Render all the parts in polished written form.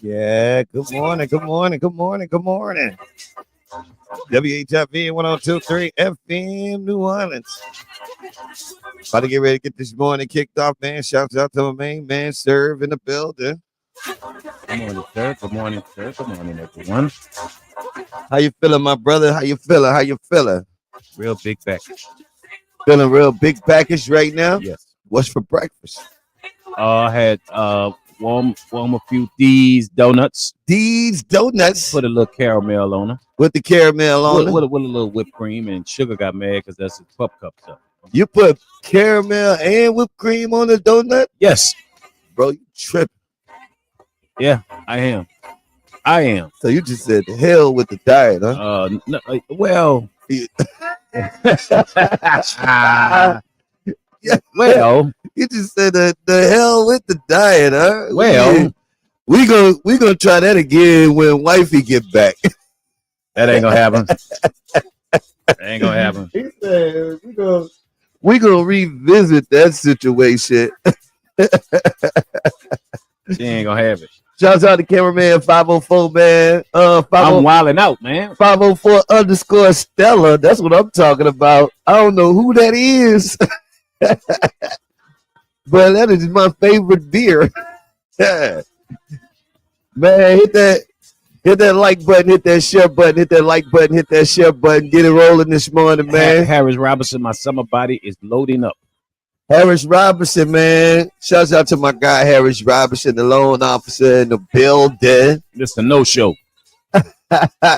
Yeah, good morning, good morning, good morning, good morning. WHIV 102.3 FM New Orleans. About to get ready to get this morning kicked off, man. Shouts out to my main man, Serv in the building. Good morning, sir. Good morning, sir. Good morning, everyone. How you feeling, my brother? How you feeling? How you feeling? Real big back. Feeling real big package right now. Yes. What's for breakfast? I had warm a few D's donuts. These donuts Put a little caramel on them. with the caramel on With, them. with, a little whipped cream, and Sugar got mad because that's his pup cup stuff. You put caramel and whipped cream on the donut? Yes. Bro, you tripping. Yeah, I am. So you just said the hell with the diet, huh? No, well. Yeah. Well, You just said the hell with the diet, huh? well, we gonna try that again when wifey get back. that ain't gonna happen. That ain't gonna happen. He said we gonna revisit that situation. She ain't gonna have it. Shouts out to cameraman 504, man. I'm wilding out, man. 504 _ Stella. That's what I'm talking about. I don't know who that is. But that is my favorite beer. Yeah. Man, hit that like button, hit that share button, hit that like button, hit that share button. Get it rolling this morning, man. Harris Robinson, my summer body is loading up. Harris Robinson, man. Shouts out to my guy Harris Robinson, the loan officer in the building. Mr. No Show.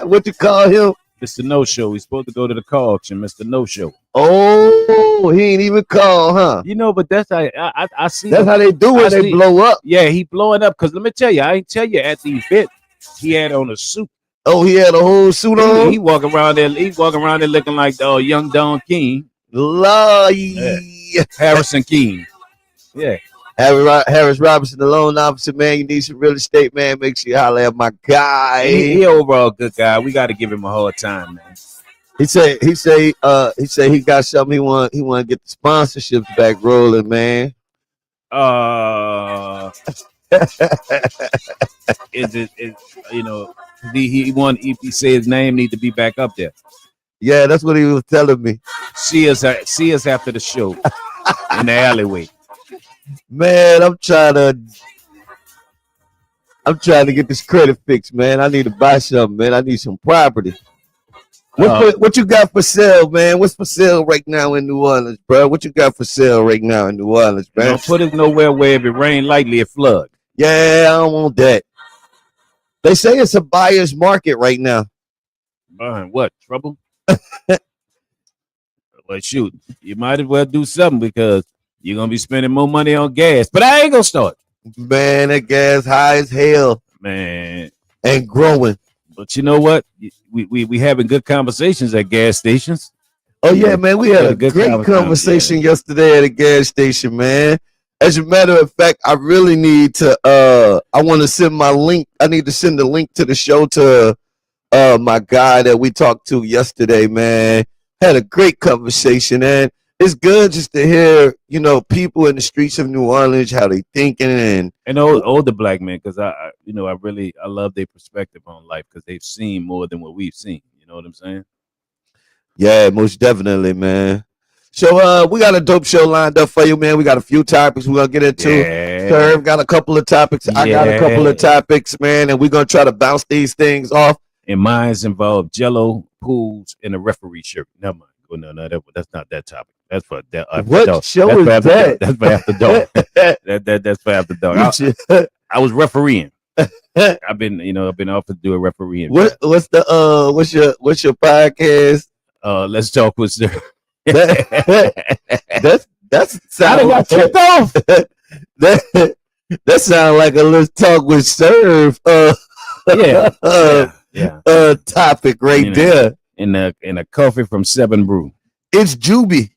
What you call him? Mr. No Show. He's supposed to go to the car auction, Mr. No Show. Oh, he ain't even call, huh? You know, but that's how I see. That's how they do it. They blow up. Yeah, he blowing up. Because let me tell you, I ain't tell you at the event, he had on a suit. Oh, he had a whole suit on? He walking around there. He walking around there looking like the young Don King. Harrison King. Yeah. Harris Robinson, the loan officer, man. You need some real estate, man. Make sure you holler at my guy. He overall good guy. We got to give him a hard time, man. He say he got something he want to get the sponsorships back rolling, man. He say his name need to be back up there. Yeah, that's what he was telling me. See us after the show in the alleyway. Man, I'm trying to get this credit fixed, man. I need to buy something, man. I need some property. What you got for sale, man? What's for sale right now in New Orleans, bro? What you got for sale right now in New Orleans, man? Don't put it nowhere where if it rain lightly, it flood. Yeah, I don't want that. They say it's a buyer's market right now. What? Trouble? Well, shoot, you might as well do something because you're going to be spending more money on gas. But I ain't going to start. Man, that gas high as hell. Man. And growing. But you know what? We having good conversations at gas stations. Oh, yeah, man. We had a great conversation yesterday at a gas station, man. As a matter of fact, I really need to, I want to send my link. I need to send the link to the show to my guy that we talked to yesterday, man. Had a great conversation, and it's good just to hear, people in the streets of New Orleans, how they thinking and older black men, because I love their perspective on life because they've seen more than what we've seen. You know what I'm saying? Yeah, most definitely, man. So we got a dope show lined up for you, man. We got a few topics we're gonna get into. Yeah. Serv got a couple of topics. I got a couple of topics, man, and we're gonna try to bounce these things off. And mine's involved Jello, pools, and a referee shirt. Never mind. Oh, no, that's not that topic. That's for that. What show is that? That's for after dark. That's for after dark. I was refereeing. I've been offered to do a refereeing. What's your podcast? Let's talk with Serv. That's I got tipped off. That sounds like a let's talk with Serv. Topic right there. In a coffee from 7 Brew. It's Juby.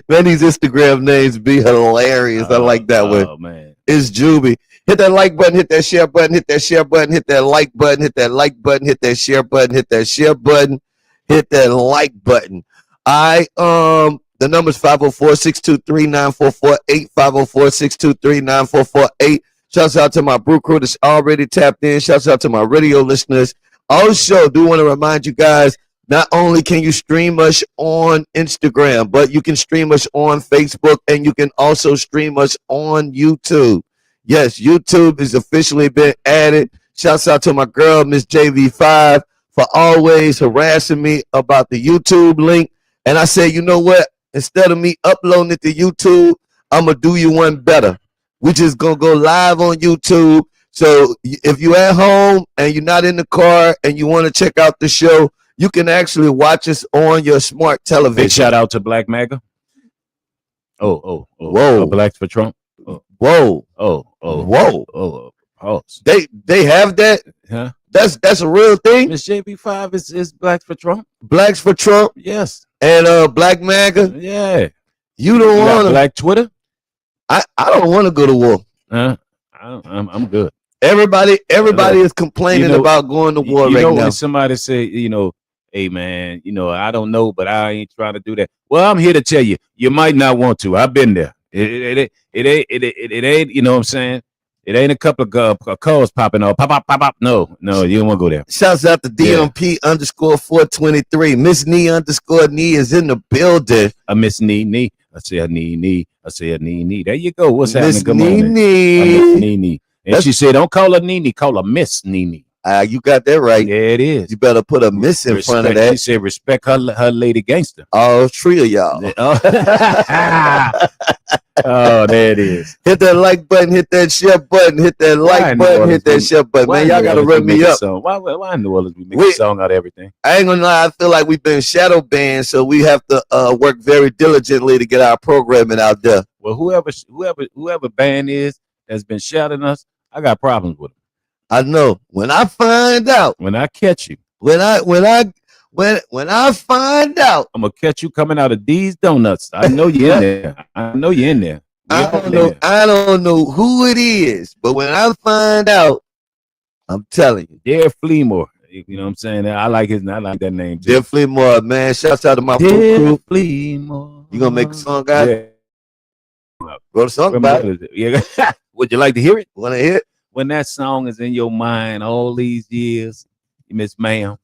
Man, these Instagram names be hilarious. I like that one. Oh man. It's Juby. Hit that like button, hit that share button, hit that share button, hit that like button, hit that like button, hit that share button, hit that share button, hit that like button. The number's 504-623-9448, 504-623-9448. Shouts out to my brew crew that's already tapped in. Shouts out to my radio listeners. Also, do want to remind you guys, not only can you stream us on Instagram, but you can stream us on Facebook, and you can also stream us on YouTube. Yes, YouTube has officially been added. Shouts out to my girl, Miss JV5, for always harassing me about the YouTube link. And I said, you know what? Instead of me uploading it to YouTube, I'm going to do you one better. We just going to go live on YouTube. So if you're at home and you're not in the car and you want to check out the show, you can actually watch us on your smart television. Big shout out to Black MAGA. Whoa. Blacks for Trump. Whoa. Pause. They have that? Huh? That's a real thing? Miss JB5 is Blacks for Trump. Blacks for Trump? Yes. And Black MAGA? Yeah. You don't want to. Black Twitter? I don't want to go to war. I'm good. Everybody is complaining about going to war right now. When somebody say, hey man, I don't know, but I ain't trying to do that. Well, I'm here to tell you, you might not want to. I've been there. It ain't, you know what I'm saying? It ain't a couple of calls popping up. Pop. No, you don't want to go there. Shouts out to DMP _423. Miss Nee _Nee is in the building. Miss Nee. I say a Nee. There you go. What's happening? Good morning. Miss Nee. And she said, don't call her Nee, call her Miss Nee. You got that right. Yeah, it is. You better put a miss in front of that. She said, respect her lady gangster. All three of y'all. Oh, there it is. Hit that like button, hit that share button, hit that like button, hit that share button. Man, y'all got to run me up. Why in New Orleans we make a song out of everything? I ain't going to lie. I feel like we've been shadow banned, so we have to work very diligently to get our programming out there. Well, whoever band is that's been shouting us, I got problems with them. I know. When I find out. When I catch you. When I find out. I'm going to catch you coming out of these donuts. I know you're in there. I don't know who it is, but when I find out, I'm telling you. Dare Fleamore. You know what I'm saying? I like that name too. Dare Fleamore, man. Shouts out to my crew. Fleamore. You gonna make a song, guys? Yeah. Wrote a song about it. Yeah. Would you like to hear it? Want to hear it? When that song is in your mind all these years, Miss Ma'am,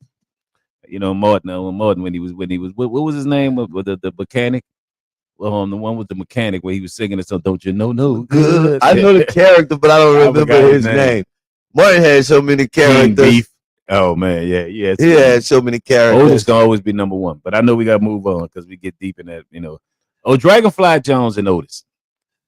Martin when he was what was his name? With the mechanic? Well, the one with the mechanic where he was singing it. So don't you know no good? I know the character, but I don't remember his name. Martin had so many characters. Beef. Oh man, yeah. He had so many characters. Otis gonna always be number one, but I know we gotta move on because we get deep in that. Dragonfly Jones and Otis.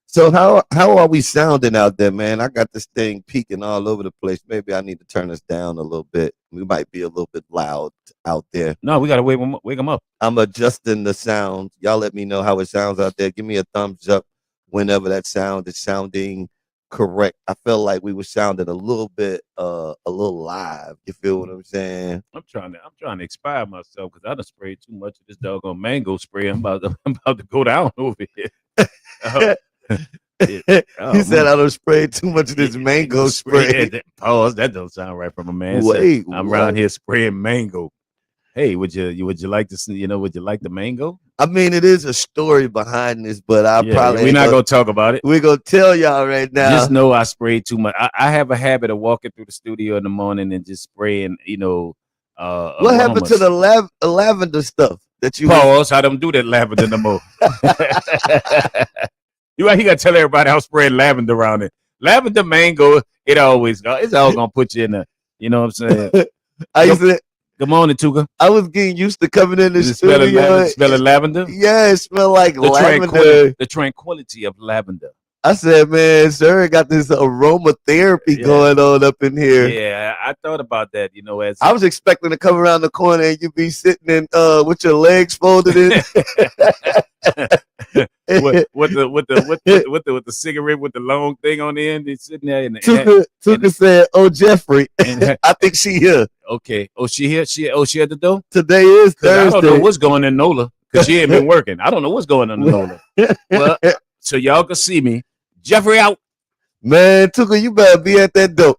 So how are we sounding out there, man? I got this thing peaking all over the place. Maybe I need to turn this down a little bit. We might be a little bit loud out there. No, we gotta wake them up. I'm adjusting the sound. Y'all let me know how it sounds out there. Give me a thumbs up whenever that sound is sounding correct. I felt like we were sounding a little live. You feel what I'm saying? I'm trying to expire myself because I done sprayed too much of this doggone mango spray. I'm about to go down over here. He said I don't spray too much of this mango spray. Pause. That don't sound right from a man. Wait, I'm around here spraying mango. Hey, would you like to would you like the mango? I mean, it is a story behind this, but we're not gonna talk about it. We're gonna tell y'all right now. Just know I sprayed too much. I have a habit of walking through the studio in the morning and just spraying, what happened to the lavender stuff that you pause? I don't do that lavender no more. You gotta tell everybody I'm spraying lavender around it. Lavender, mango, it's all gonna put you in the, you know what I'm saying? Good morning, Tuka. I was getting used to coming in the studio. Smelling lavender? Yeah, it smelled like lavender. The tranquility of lavender. I said, man, sir, got this aromatherapy going on up in here. Yeah, I thought about that, as I was expecting to come around the corner and you be sitting in with your legs folded in. with the cigarette with the long thing on the end, he's sitting there. Tuka said, "Oh, Jeffrey, I think she here." Okay. Oh, she here. She at the door. Today is Thursday. I don't know what's going on in NOLA because she ain't been working. I don't know what's going on in NOLA. Well, so y'all can see me. Jeffrey out. Man, Tuka, you better be at that door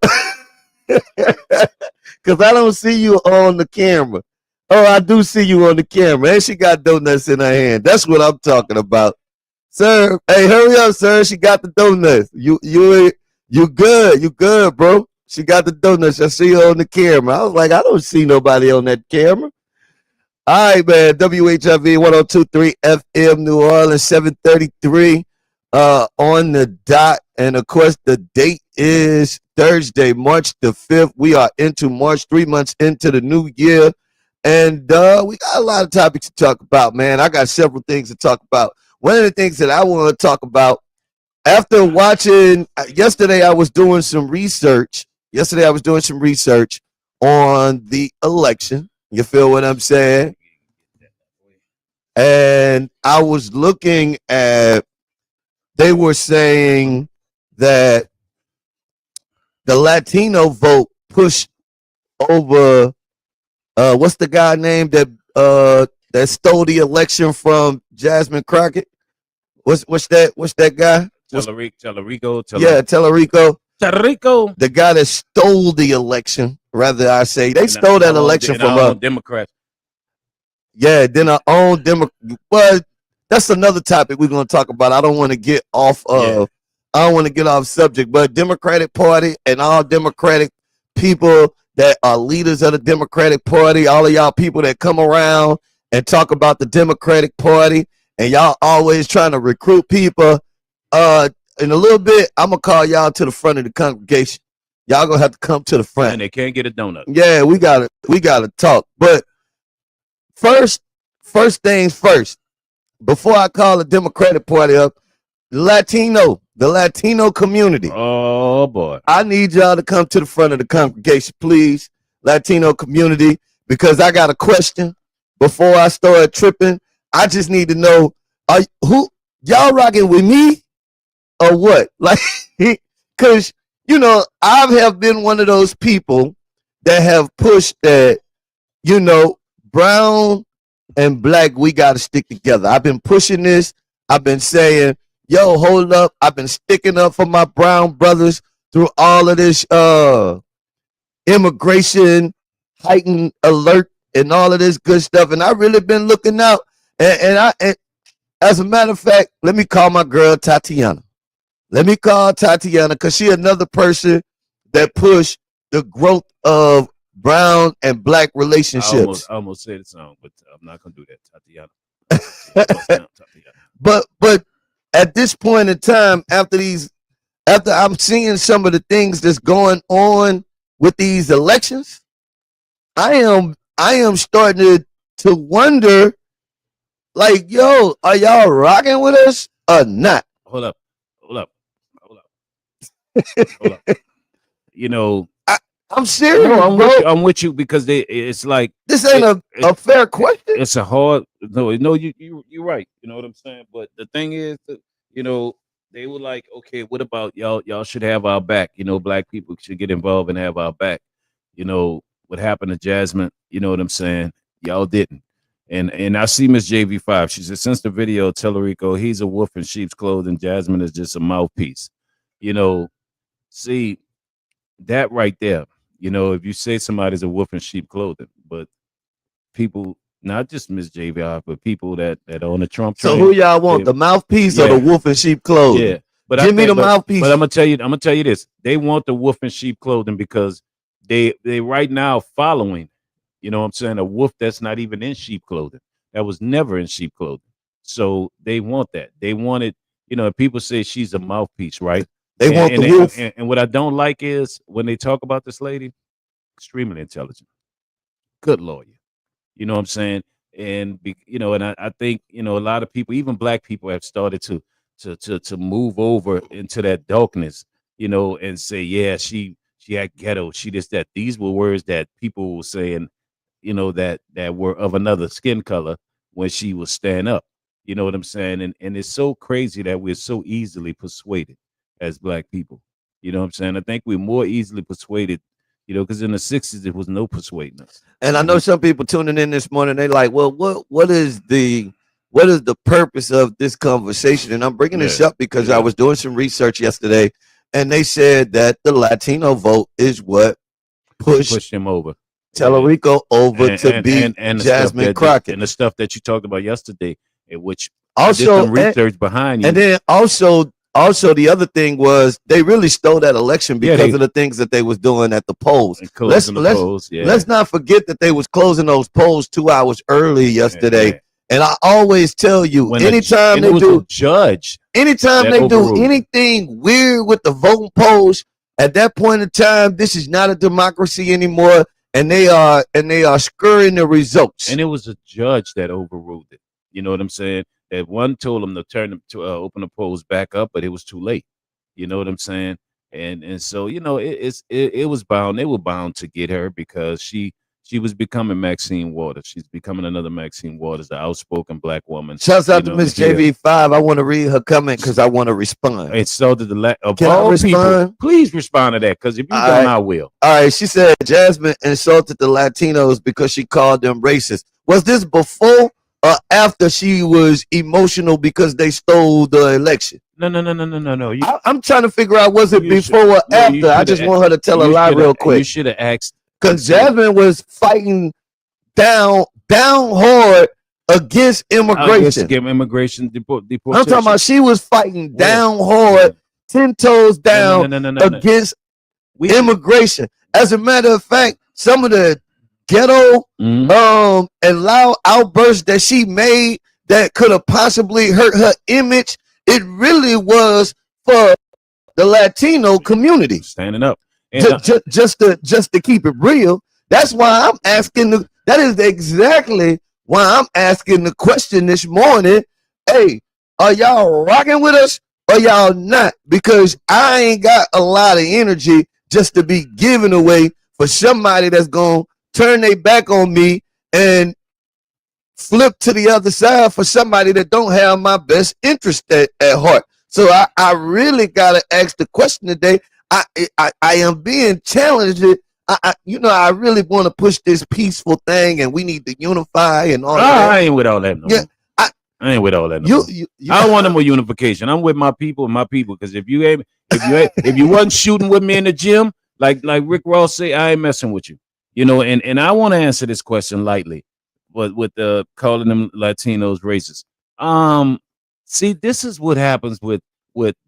because I don't see you on the camera. Oh, I do see you on the camera. And she got donuts in her hand. That's what I'm talking about. Sir, hey, hurry up, sir. She got the donuts. You good. You good, bro. She got the donuts. I see her on the camera. I was like, I don't see nobody on that camera. All right, man. WHIV 102.3 FM New Orleans 733 on the dot. And, of course, the date is Thursday, March the 5th. We are into March, 3 months into the new year. And we got a lot of topics to talk about, man. I got several things to talk about. One of the things that I want to talk about, after watching, yesterday I was doing some research. On the election. You feel what I'm saying? And I was looking at, they were saying that the Latino vote pushed over, what's the guy name that stole the election from Jasmine Crockett? What's that guy? Tellerico. Yeah, Tellerico. Tellerico. The guy that stole the election, rather I say. They stole that election from us. Democrats. Yeah, then our own Democrat. But that's another topic we're going to talk about. I don't want to get off subject, but Democratic Party and all Democratic people that are leaders of the Democratic Party, all of y'all people that come around and talk about the Democratic Party, and y'all always trying to recruit people. In a little bit, I'm going to call y'all to the front of the congregation. Y'all going to have to come to the front. And they can't get a donut. Yeah, we got to talk. But first things first, before I call the Democratic Party up, the Latino community. Oh, boy. I need y'all to come to the front of the congregation, please, Latino community, because I got a question before I start tripping. I just need to know, who y'all rocking with me or what? Like, because, I have been one of those people that have pushed that, brown and black, we got to stick together. I've been pushing this. I've been saying, yo, hold up. I've been sticking up for my brown brothers through all of this immigration heightened alert and all of this good stuff. And I really been looking out. And as a matter of fact, let me call my girl Tatiana. Because she another person that pushed the growth of brown and black relationships. I almost said the song, but I'm not gonna do that, Tatiana. But at this point in time, after I'm seeing some of the things that's going on with these elections, I am starting to wonder, like, yo, are y'all rocking with us or not? Hold up. I'm serious. No, I'm with you because it's like this ain't a fair question. It's a hard. No, you're right. You know what I'm saying. But the thing is, they were like, okay, what about y'all? Y'all should have our back. Black people should get involved and have our back. What happened to Jasmine? You know what I'm saying? Y'all didn't. And I see Miss JV5. She said, since the video, Tellerico, he's a wolf in sheep's clothing. Jasmine is just a mouthpiece. See that right there. If you say somebody's a wolf in sheep clothing, but people, not just Miss JV5, but people that are on the Trump train. So who y'all want, the mouthpiece or the wolf in sheep clothing? Yeah, but give me the mouthpiece. But I'm gonna tell you this. They want the wolf in sheep clothing because they right now following. You know what I'm saying? A wolf that's not even in sheep clothing. That was never in sheep clothing. So they want that. They want it. People say she's a mouthpiece, right? They want the wolf. And what I don't like is when they talk about this lady, extremely intelligent, good lawyer. You know what I'm saying? And and I think a lot of people, even black people, have started to move over into that darkness. And say, yeah, she had ghetto, she this that. These were words that people were saying, that were of another skin color when she was stand up. You know what I'm saying? And it's so crazy that we're so easily persuaded as black people. You know what I'm saying? I think we're more easily persuaded, because in the 60s, there was no persuading us. And I know some people tuning in this morning, they like, well, what is the purpose of this conversation? And I'm bringing this up because I was doing some research yesterday, and they said that the Latino vote is what pushed him over. Tellerico over to beat Jasmine Crockett. And the stuff that you talked about yesterday, which also did some research behind you. And then also the other thing was they really stole that election because of the things that they was doing at the polls. Let's not forget that they was closing those polls 2 hours early yesterday. Yeah. And I always tell you, anytime they do anything weird with the voting polls, At that point in time, this is not a democracy anymore, and they are scurrying the results. And it was a judge that overruled it. You know what I'm saying? That one told them to open the polls back up, but it was too late. You know what I'm saying? And so it was bound. They were bound to get her because she was becoming Maxine Waters. She's becoming another Maxine Waters, the outspoken black woman. Shouts out to Miss JV5. I want to read her comment because I want to respond. It started the Can I respond? People, please respond to that because if you don't, I will. All right. She said Jasmine insulted the Latinos because she called them racist. Was this before or after she was emotional because they stole the election? No. I'm trying to figure out, was it before or after? I just want her to tell a lie real quick. You should have asked. Because Jasmine was fighting down hard against immigration. Immigration deportation. I'm talking about she was fighting down hard, 10 toes down against immigration. As a matter of fact, some of the ghetto and loud outbursts that she made that could have possibly hurt her image, it really was for the Latino community. Standing up. Just to keep it real. That's why I'm asking that is exactly why I'm asking the question this morning. Hey, are y'all rocking with us or y'all not? Because I ain't got a lot of energy just to be giving away for somebody that's gonna turn their back on me and flip to the other side for somebody that don't have my best interest at heart. So I really gotta ask the question today. I am being challenged. I really want to push this peaceful thing, and we need to unify and all that. I ain't with all that. I ain't with all that. I don't want no more unification. I'm with my people, because if you wasn't shooting with me in the gym, like Rick Ross say, I ain't messing with you. And I want to answer this question lightly, but with calling them Latinos racist. See, this is what happens with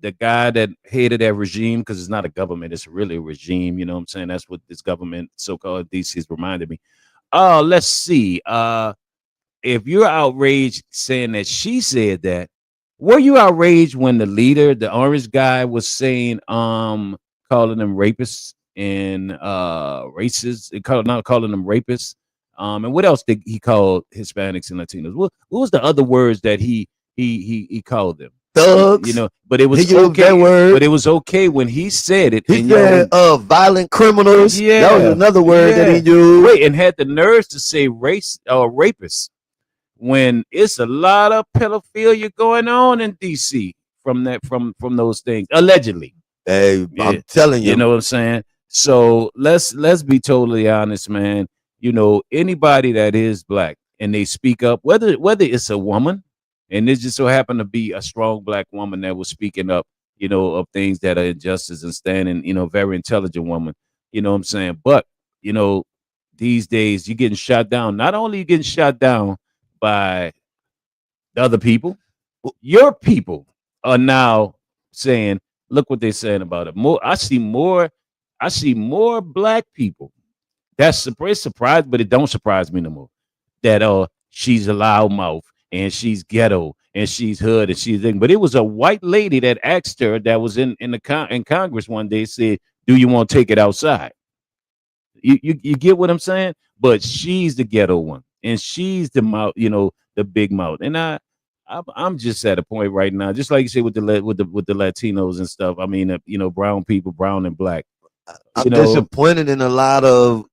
the guy that hated that regime, because it's not a government, it's really a regime. You know what I'm saying? That's what this government, so-called DC, has reminded me. Let's see. If you're outraged saying that she said that, were you outraged when the leader, the orange guy, was saying, calling them rapists and racist, calling them rapists? And what else did he call Hispanics and Latinos? What was the other words that he called them? Thugs, but it was okay. But it was okay when he said it. He said, violent criminals. Yeah, that was another word that he used. Wait, and had the nerves to say race or rapists when it's a lot of pedophilia going on in DC from those things allegedly. Hey, I'm telling you. You know what I'm saying? So let's be totally honest, man. Anybody that is black and they speak up, whether it's a woman. And this just so happened to be a strong black woman that was speaking up, of things that are injustice and standing, very intelligent woman, you know what I'm saying? But, these days you're getting shot down. Not only you getting shot down by the other people, your people are now saying, look what they're saying about it. I see more black people. That's surprised, but it don't surprise me no more. That she's a loudmouth. And she's ghetto, and she's hood, and she's thing. But it was a white lady that asked her, that was in Congress one day, said, "Do you want to take it outside?" You get what I'm saying? But she's the ghetto one, and she's the mouth, the big mouth. And I'm just at a point right now, just like you say with the Latinos and stuff. I mean, brown people, brown and black. I'm disappointed in a lot of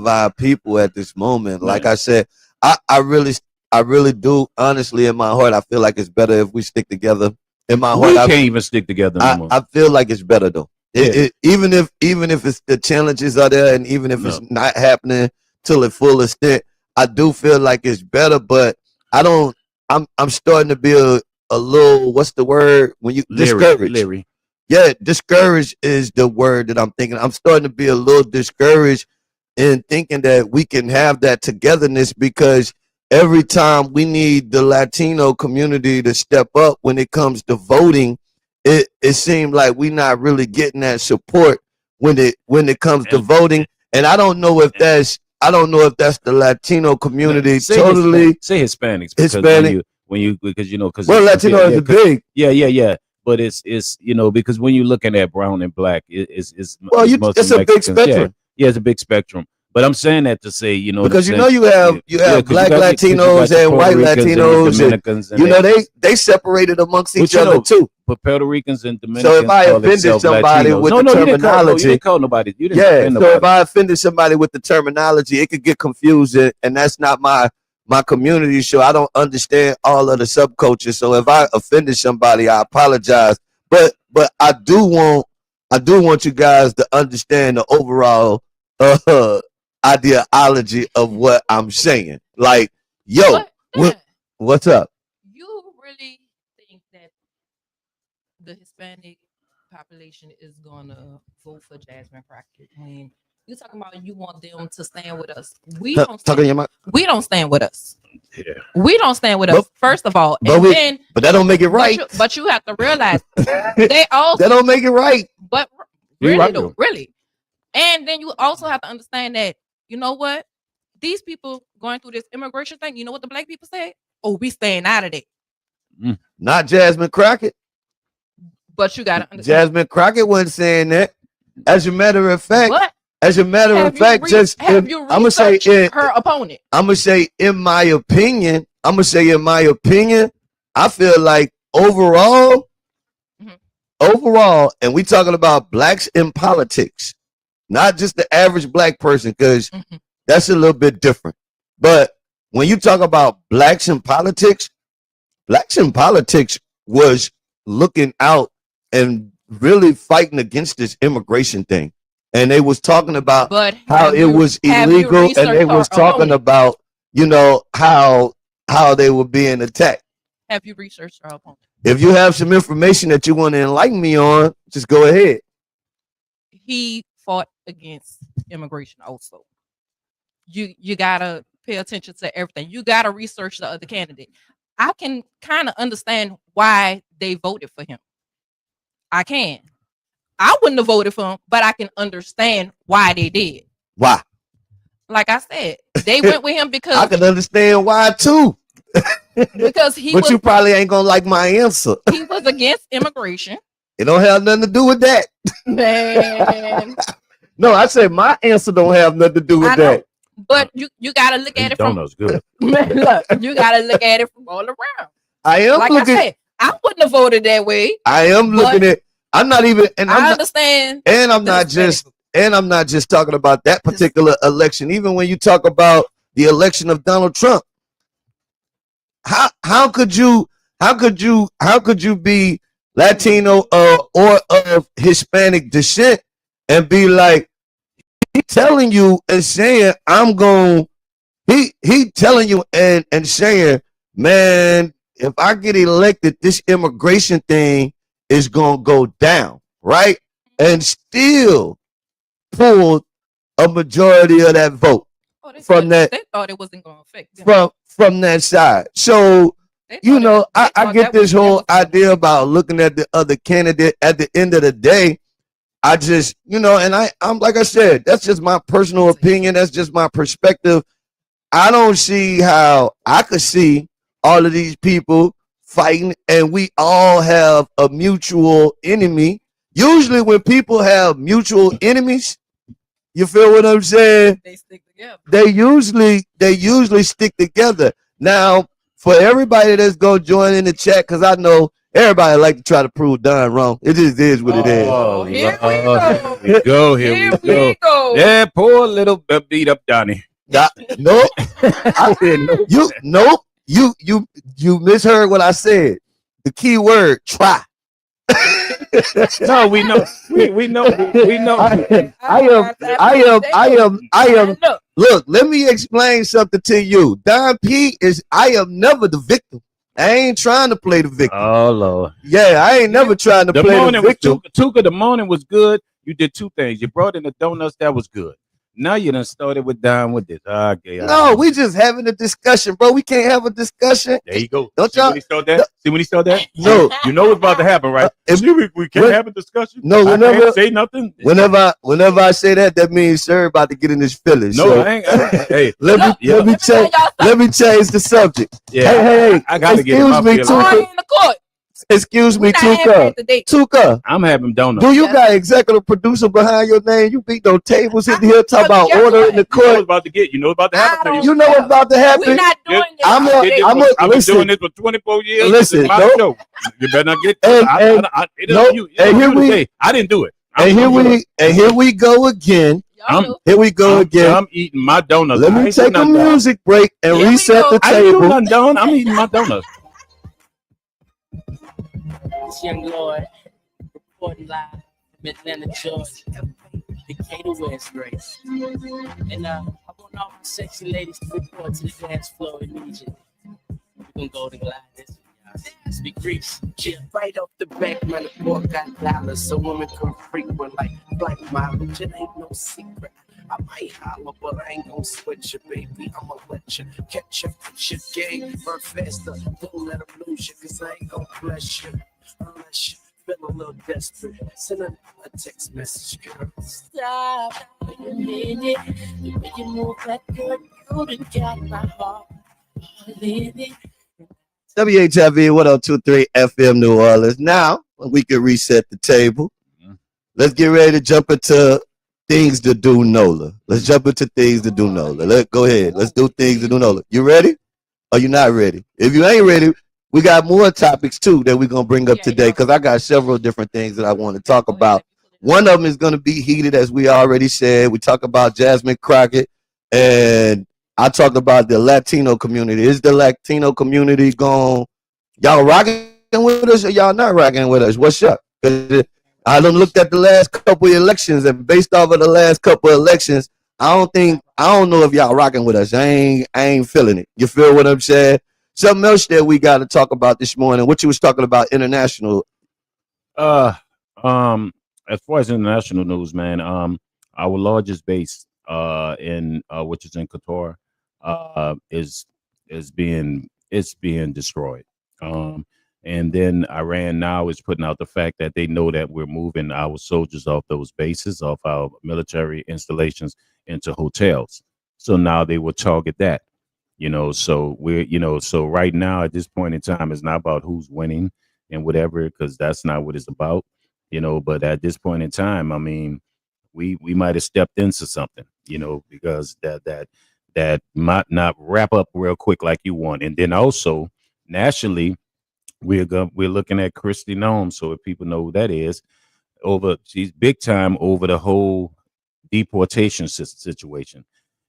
our people at this moment. Like I said, I really do, honestly, in my heart, I feel like it's better if we stick together. In my heart, we can't even stick together anymore. I feel like it's better though. Even if it's the challenges are there, and even if it's not happening till its full extent, I do feel like it's better. But I'm starting to be a little, what's the word when you discouraged? Leery. Yeah, discouraged is the word that I'm thinking. I'm starting to be a little discouraged in thinking that we can have that togetherness, because every time we need the Latino community to step up when it comes to voting, it seems like we're not really getting that support when it comes to voting. And I don't know if that's the Latino community totally. Say Hispanics. Hispanic. Because Latino is big. Yeah. but it's because when you're looking at brown and black, it's it's a Mexicans. big spectrum. Yeah, it's a big spectrum. But I'm saying that to say, because you have black Latinos and white Latinos, and they separated amongst each other too. But Puerto Ricans and Dominicans. So if I offended somebody Latinos. with the terminology, you didn't call nobody. You didn't offend nobody. So if I offended somebody with the terminology, it could get confusing, and that's not my community. So I don't understand all of the subculture. So if I offended somebody, I apologize. But I do want you guys to understand the overall ideology of what I'm saying. Like, what's up? You really think that the Hispanic population is gonna vote for Jasmine Crockett when you're talking about you want them to stand with us? We don't stand with us. Yeah. We don't stand with us, first of all. But that don't make it right. But you have to realize they also that don't make it right. But really. And then you also have to understand that, you know what? These people going through this immigration thing, you know what the black people say? Oh, we staying out of it. Not Jasmine Crockett. But you gotta understand. Jasmine Crockett wasn't saying that. As a matter of fact, just I'm gonna say her opponent. I'm gonna say in my opinion, I feel like overall, and we talking about blacks in politics, not just the average black person, because that's a little bit different. But when you talk about blacks in politics was looking out and really fighting against this immigration thing. And they was talking about how it was illegal, and they was talking about, how they were being attacked. Have you researched our opponent? If you have some information that you want to enlighten me on, just go ahead. He fought against immigration also. You gotta pay attention to everything. You gotta research the other candidate. I can kind of understand why they voted for him. I can. I wouldn't have voted for him, but I can understand why they did. Why? Like I said, they went with him because I can understand why too. Because you probably ain't gonna like my answer. He was against immigration. It don't have nothing to do with that. Man. No, I said my answer don't have nothing to do with that. But you gotta look at it from good. Man, look, you gotta look at it from all around. I am like looking. I said, I wouldn't have voted that way. I am looking at. I'm not even. And I understand. And I'm not just talking about that particular election. Even when you talk about the election of Donald Trump, how could you be Latino or of Hispanic descent and be like, he telling you and saying he telling you and saying, man, if I get elected, this immigration thing is gonna go down, right? And still pulled a majority of that vote from that. They thought it wasn't gonna affect them. From that side. So I get this whole idea about looking at the other candidate. At the end of the day, I just, and I'm like I said, that's just my personal opinion. That's just my perspective. I don't see how I could see all of these people fighting and we all have a mutual enemy. Usually when people have mutual enemies, you feel what I'm saying? They stick together. They usually stick together. Now, for everybody that's going to join in the chat, because I know everybody like to try to prove Don wrong. It just is what it is. Oh, here we go. Here we go. Yeah, poor little beat up Donnie. Nope. You misheard what I said. The key word, try. No, we know. We know. I am. Look, let me explain something to you. Don P I am never the victim. I ain't trying to play the victim. Oh Lord. Yeah, I ain't never trying to play the victim. Tuka, the morning was good. You did two things. You brought in the donuts. That was good. Now you done started with Don with this. Okay. No, we just having a discussion, bro. We can't have a discussion. There you go. Don't y'all see when he started that? No. You know what's about to happen, right? We can't have a discussion. No, I can't say nothing. Whenever I say that means Serv about to get in his feelings. No, so I ain't. Hey, let me change the subject. Yeah, Hey, I gotta get excuse me, Tuka. In the court. Excuse me, Tuka. I'm having donuts. Do you got executive producer behind your name? You beat those tables in here talking about order in the court. You know about to get. You know about to happen. You know what's about to happen. We're not doing this. I've been doing this for 24 years. Listen, show. You better not get. I didn't do it. Here we go again. I'm eating my donuts. Let me take a music break and reset the table. I'm eating my donuts. This young Lord reporting live from Atlanta, Georgia, Decatur West race. And I want all my sexy ladies to report to the dance floor immediately. We're gonna go to glide this. Speak Greece. Yeah, right off the back, man, the boy got dollars, so women come frequent like black mileage. It ain't no secret. I might holler, but I ain't gonna switch you, baby. I'ma let you catch up with your game. Burn faster, don't let them lose you, cause I ain't gonna bless you unless you feel a little desperate. Send a text message, girl. Stop for a minute. The way you move that girl, you done got my heart in it. WHIV 102.3 FM New Orleans. Now, we can reset the table. Let's get ready to jump into things to do, Nola. Let's jump into things to do, Nola. Go ahead. Let's do things to do, Nola. You ready? Or you not ready? If you ain't ready, we got more topics too that we're going to bring up today because I got several different things that I want to talk about. One of them is going to be heated, as we already said. We talk about Jasmine Crockett, and I talked about the Latino community. Is the Latino community gone? Y'all rocking with us or y'all not rocking with us? What's up? I done looked at the last couple of elections, and based off of the last couple of elections, I don't know if y'all rocking with us. I ain't feeling it. You feel what I'm saying? Something else that we got to talk about this morning. What you was talking about international? As far as international news, man, our largest base in which is in Qatar is being destroyed. And then Iran now is putting out the fact that they know that we're moving our soldiers off those bases, off our military installations into hotels. So now they will target that, so so right now at this point in time, it's not about who's winning and whatever, because that's not what it's about, but at this point in time, I mean, we might have stepped into something, because that might not wrap up real quick like you want. And then also nationally, we're looking at Kristi Noem. So if people know who that is, she's big time over the whole deportation situation.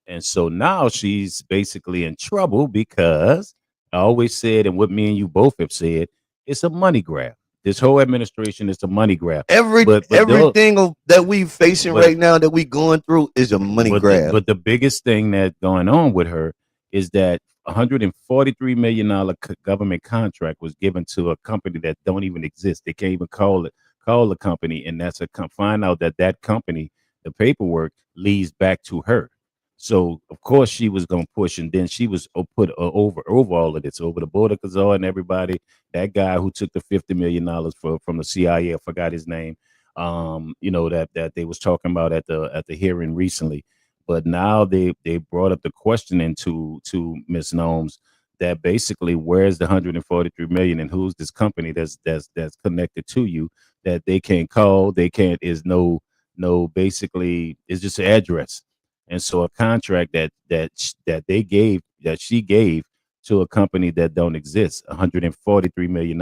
And so now she's basically in trouble because I always said, and what me and you both have said, it's a money grab. This whole administration is a money grab. Everything that we facing right now that we going through is a money grab. But the biggest thing that's going on with her is that $143 million government contract was given to a company that don't even exist. They can't even call the company, and that's find out that company, the paperwork leads back to her. So of course she was gonna push, and then she was put over all of this, over the border Kazar and everybody. That guy who took the $50 million from the CIA, I forgot his name. That they was talking about at the hearing recently. But now they brought up the question to Ms. Nomes that basically where's the $143 million and who's this company that's connected to you that they can't call, is no basically it's just an address. And so a contract that she gave to a company that don't exist, $143 million,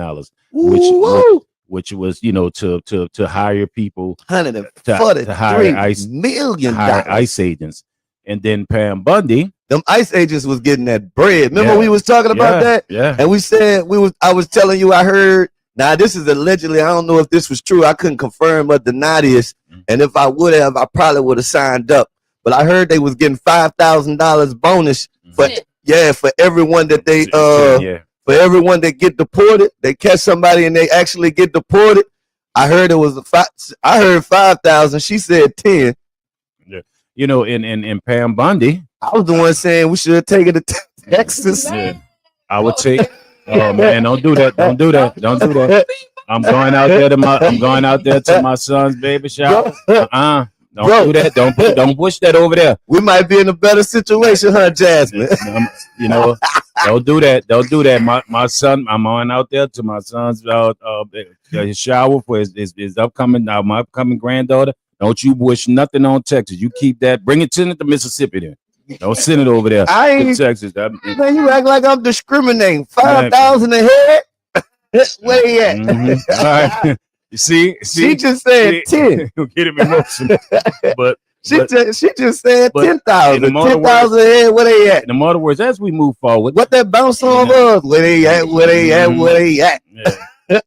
which was to hire people, to hire ICE agents. And then Pam Bundy, them ICE agents was getting that bread. Remember we was talking about that? Yeah. And we said I was telling you, I heard, now this is allegedly, I don't know if this was true. I couldn't confirm or deny this. And if I would have, I probably would have signed up. But I heard they was getting $5,000 bonus for everyone that they for everyone that get deported. They catch somebody and they actually get deported. I heard it was I heard 5,000. She said 10. Yeah, in Pam Bundy, I was the one saying we should take it to Texas. Yeah. I would take. Oh man, don't do that. Don't do that. Don't do that. I'm going out there to my son's baby shower. Don't do that. Don't push that over there. We might be in a better situation, huh, Jasmine? You know, don't do that. Don't do that. My son, I'm on out there to my son's his shower for his upcoming my upcoming granddaughter. Don't you wish nothing on Texas. You keep that. Bring it to Mississippi then. Don't send it over there. I ain't to Texas. Man, you act like I'm discriminating. 5,000 a head. Where he at? Mm-hmm. All right. You see, she just said 10. Get him emotional, but she just said 10,000. 10,000 a head. Where they at? In other words, as we move forward, what that bounce on was? Where they at? Where they at? Where they at? Yeah.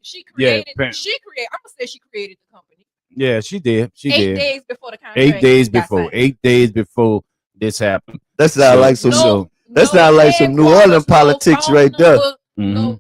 She created. I'm gonna say she created the company. Yeah, she did. She did. 8 days before the contract. 8 days before. 8 days before this happened. That sounds like some. That sounds like some New Orleans politics right there. Yeah.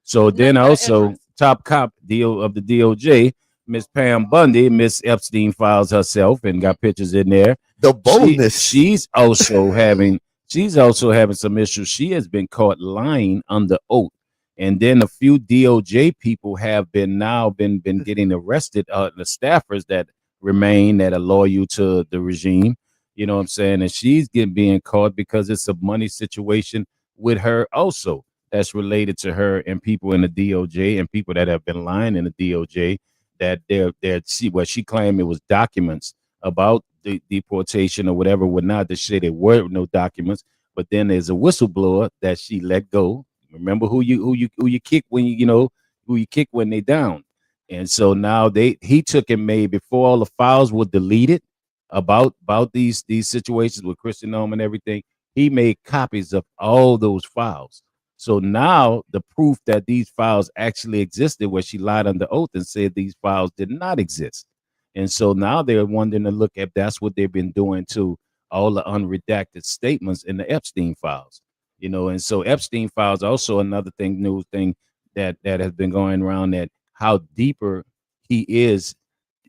So then also top cop deal of the DOJ, Miss Pam Bundy, Miss Epstein files herself and got pictures in there. The boldness. She's also having some issues. She has been caught lying under oath. And then a few DOJ people have been getting arrested, the staffers that remain that are loyal to the regime. You know what I'm saying? And she's being caught because it's a money situation with her also. That's related to her and people in the DOJ and people that have been lying in the DOJ that she claimed it was documents about the deportation or whatever, whatnot. To say there were no documents, but then there's a whistleblower that she let go. Remember who you kick when who you kick when they down, and so now he took and made before all the files were deleted about these situations with Christian Nome and everything. He made copies of all those files. So now the proof that these files actually existed, where she lied under oath and said these files did not exist. And so now they're wanting to look at that's what they've been doing to all the unredacted statements in the Epstein files. And so Epstein files also another new thing that has been going around, that how deeper he is,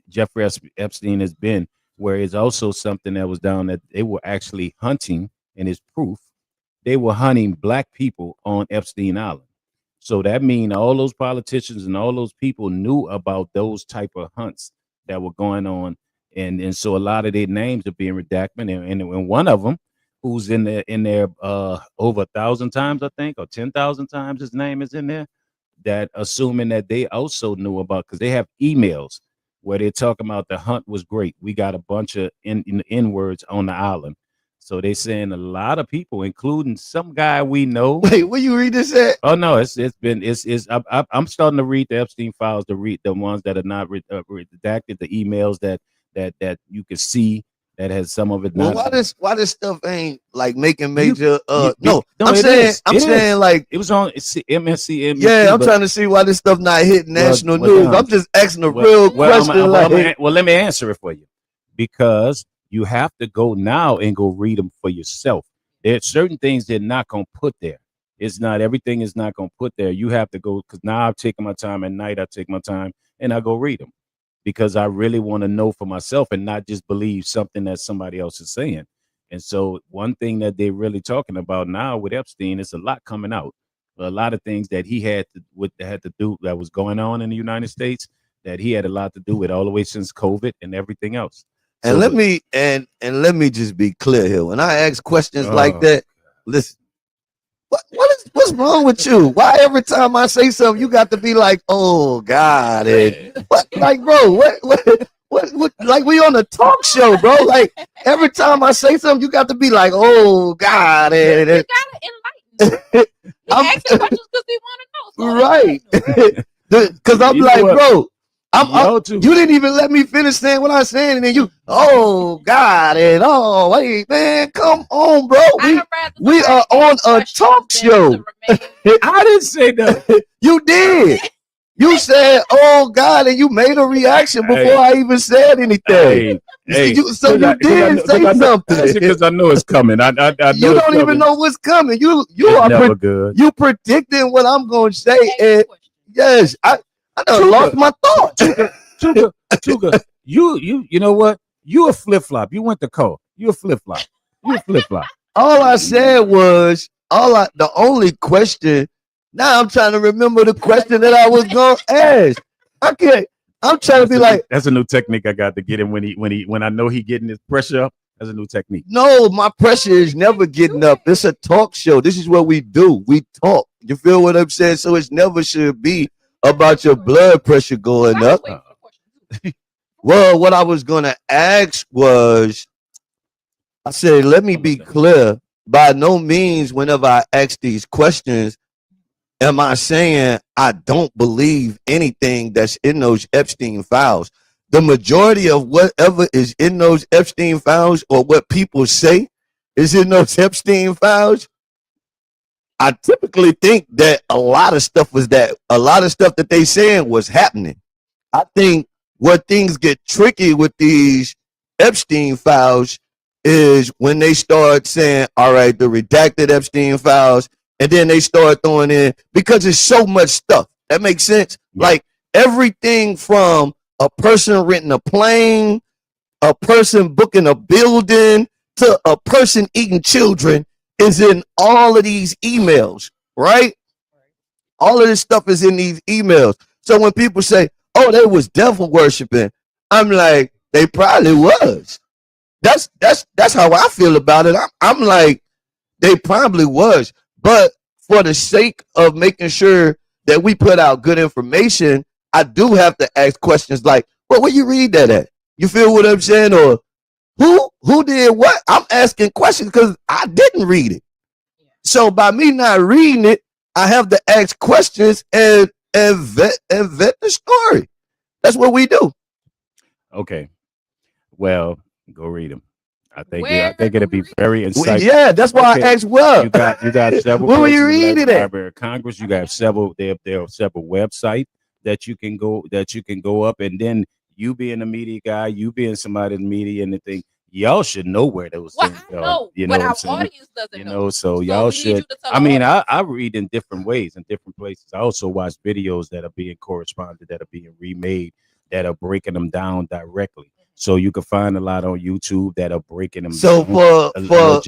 Jeffrey Epstein has been, where it's also something that was down that they were actually hunting, and it's proof. They were hunting black people on Epstein Island. So that means all those politicians and all those people knew about those type of hunts that were going on. And so a lot of their names are being redacted. And one of them, who's in there over 1,000 times, I think, or 10,000 times his name is in there, that assuming that they also knew about, because they have emails where they're talking about the hunt was great. We got a bunch of N-words on the island. So they saying a lot of people, including some guy we know. Wait, will you read this at? Oh no, I'm starting to read the Epstein files, to read the ones that are not redacted, the emails that you can see that has some of it. Well, why this stuff ain't like making major? I'm saying like it was on MSC. Yeah, I'm trying to see why this stuff not hitting national news. I'm just asking a real question. Let me answer it for you, because you have to go now and go read them for yourself. There's certain things they're not going to put there. It's not everything is not going to put there. You have to go, because now I've taken my time at night. I take my time and I go read them, because I really want to know for myself and not just believe something that somebody else is saying. And so one thing that they're really talking about now with Epstein is a lot coming out. A lot of things that he had to do that was going on in the United States, that he had a lot to do with all the way since COVID and everything else. And let me just be clear here. When I ask questions like that, listen, what's wrong with you? Why every time I say something, you got to be like, oh God, and what, like, bro, what, like we on a talk show, bro. Like every time I say something, you got to be like, oh God, and you gotta enlighten. I'm asking questions because they want to know. So right? Because I'm like, bro. You didn't even let me finish saying what I was saying, and then you, oh God, and oh wait, man, come on, bro. We are on a talk show. I didn't say that. You did. You said, oh God, and you made a reaction before I even said anything. You did say something. Because I know it's coming. I know you don't even know what's coming. You are good. You predicting what I'm going to say, and yes, I lost my thought. Tuga, you know what? You a flip-flop. You went to call. You a flip-flop. All I said was, the only question, now I'm trying to remember the question that I was going to ask. I'm trying to be like, that's a new technique I got to get him when I know he getting his pressure up. That's a new technique. no, my pressure is never getting up. It's a talk show. This is what we do. We talk. You feel what I'm saying? So it never should be about your blood pressure going up. Well, what I was gonna ask was, I said, let me be clear. By no means, whenever I ask these questions, am I saying I don't believe anything that's in those Epstein files? The majority of whatever is in those Epstein files, or what people say is in those Epstein files, I typically think that a lot of stuff that they saying was happening. I think where things get tricky with these Epstein files is when they start saying, all right, the redacted Epstein files, and then they start throwing in, because there's so much stuff. That makes sense? Yeah. Like everything from a person renting a plane, a person booking a building, to a person eating children is in all of these emails, right? All of this stuff is in these emails. So when people say, oh, they was devil worshiping, I'm like, they probably was. That's how I feel about it. I'm like, they probably was. But for the sake of making sure that we put out good information, I do have to ask questions like, well, where you read that at? You feel what I'm saying? Or who did what? I'm asking questions because I didn't read it. So by me not reading it, I have to ask questions and vet the story. That's what we do. Okay. Well, go read them. I think it'll be very insightful. Yeah, that's why I asked. Well, you got several. Where were you reading it? Library of Congress. You got several. There are several websites that you can go up, and then you being a media guy, you being somebody in the media and the thing, y'all should know where those things go. You know, what our audience doesn't know. So y'all should. I mean, I read in different ways in different places. I also watch videos that are being corresponded, that are being remade, that are breaking them down directly. So you can find a lot on YouTube that are breaking them. So down, for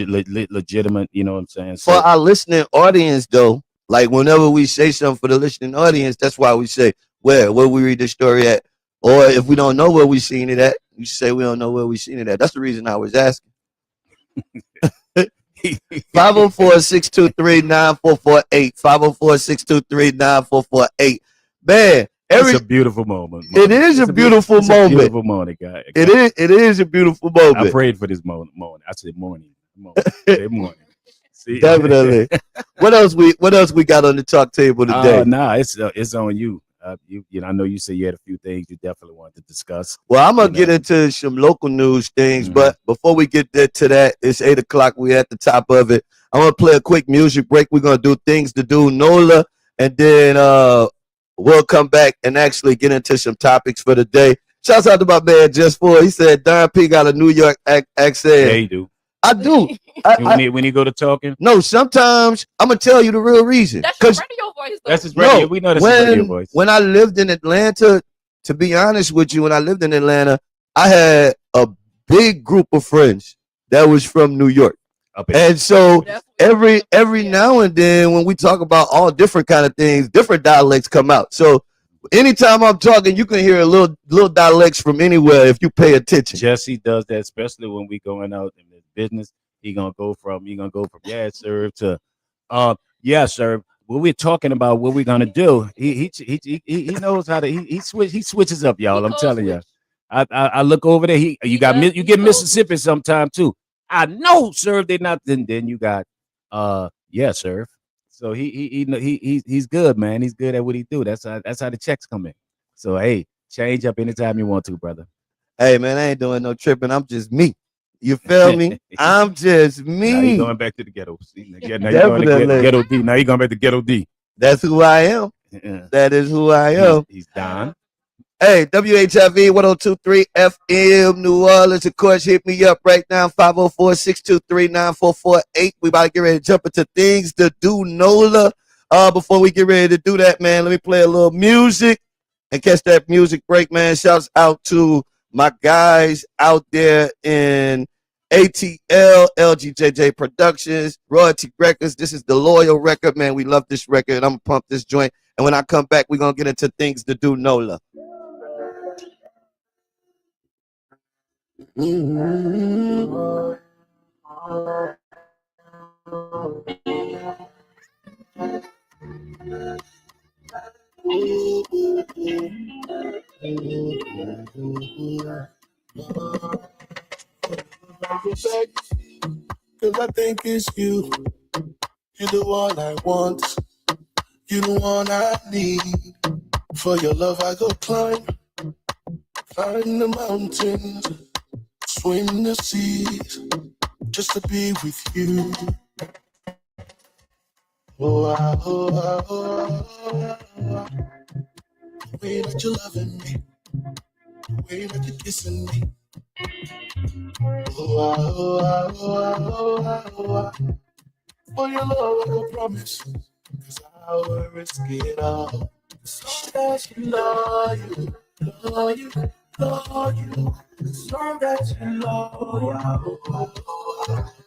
legitimate, you know what I'm saying? So, for our listening audience, though, like whenever we say something for the listening audience, that's why we say where we read the story at, or if we don't know where we seen it at, you say we don't know where we seen it at. That's the reason I was asking. 504-623-9448. 504-623-9448. Man. It's a beautiful moment. It is a beautiful moment. Beautiful moment, guy. It is a beautiful moment. I prayed for this moment. I said morning. Morning. See? Definitely. What else we got on the talk table today? It's on you. You know, I know you said you had a few things you definitely wanted to discuss. Well, I'm gonna get into some local news things, but before we get to that, it's 8:00. We're at the top of it. I'm gonna play a quick music break. We're gonna do things to do, NOLA, and then we'll come back and actually get into some topics for the day. Shouts out to my man Just For. He said Don P got a New York accent. Yeah, you do. I do. When you go to talking? No, sometimes I'm going to tell you the real reason. That's your radio voice, though. That's his radio. We know that's his radio voice. When I lived in Atlanta, to be honest with you, when I lived in Atlanta, I had a big group of friends that was from New York. And so every now and then when we talk about all different kind of things, different dialects come out. So anytime I'm talking, you can hear a little dialects from anywhere if you pay attention. Jesse does that, especially when we going out in the business. He gonna go from yeah, Serv to yeah, Serv. When we're talking about what we're gonna do, he knows how to he switches up, y'all. I'm telling you. I look over there. You get Mississippi sometime too. I know, Serv. They not. Then you got, yeah, Serv. So he's good, man. He's good at what he do. That's how the checks come in. So hey, change up anytime you want to, brother. Hey, man, I ain't doing no tripping. I'm just me. You feel me? I'm just me. Now you're going back to the ghetto. See? Now you're going to ghetto D. Now you're going back to ghetto D. That's who I am. Yeah. That is who I am. He's Don. Hey, WHIV 102.3 FM New Orleans. Of course, hit me up right now, 504-623-9448. We about to get ready to jump into things to do, NOLA. Before we get ready to do that, man, let me play a little music and catch that music break, man. Shouts out to my guys out there in ATL, LGJJ Productions, Royalty Records. This is the Loyal record, man. We love this record. I'm going to pump this joint. And when I come back, we're going to get into things to do, NOLA. Cause I think it's you. You're the one I want. You're the one I need. For your love, I go climb the mountains, swim the seas, just to be with you. Oh, the way that you're loving me, the way that you're kissing me. For your love, I go promise, cause I'll risk it all. So that you love you, love you, love you. As long as you love you,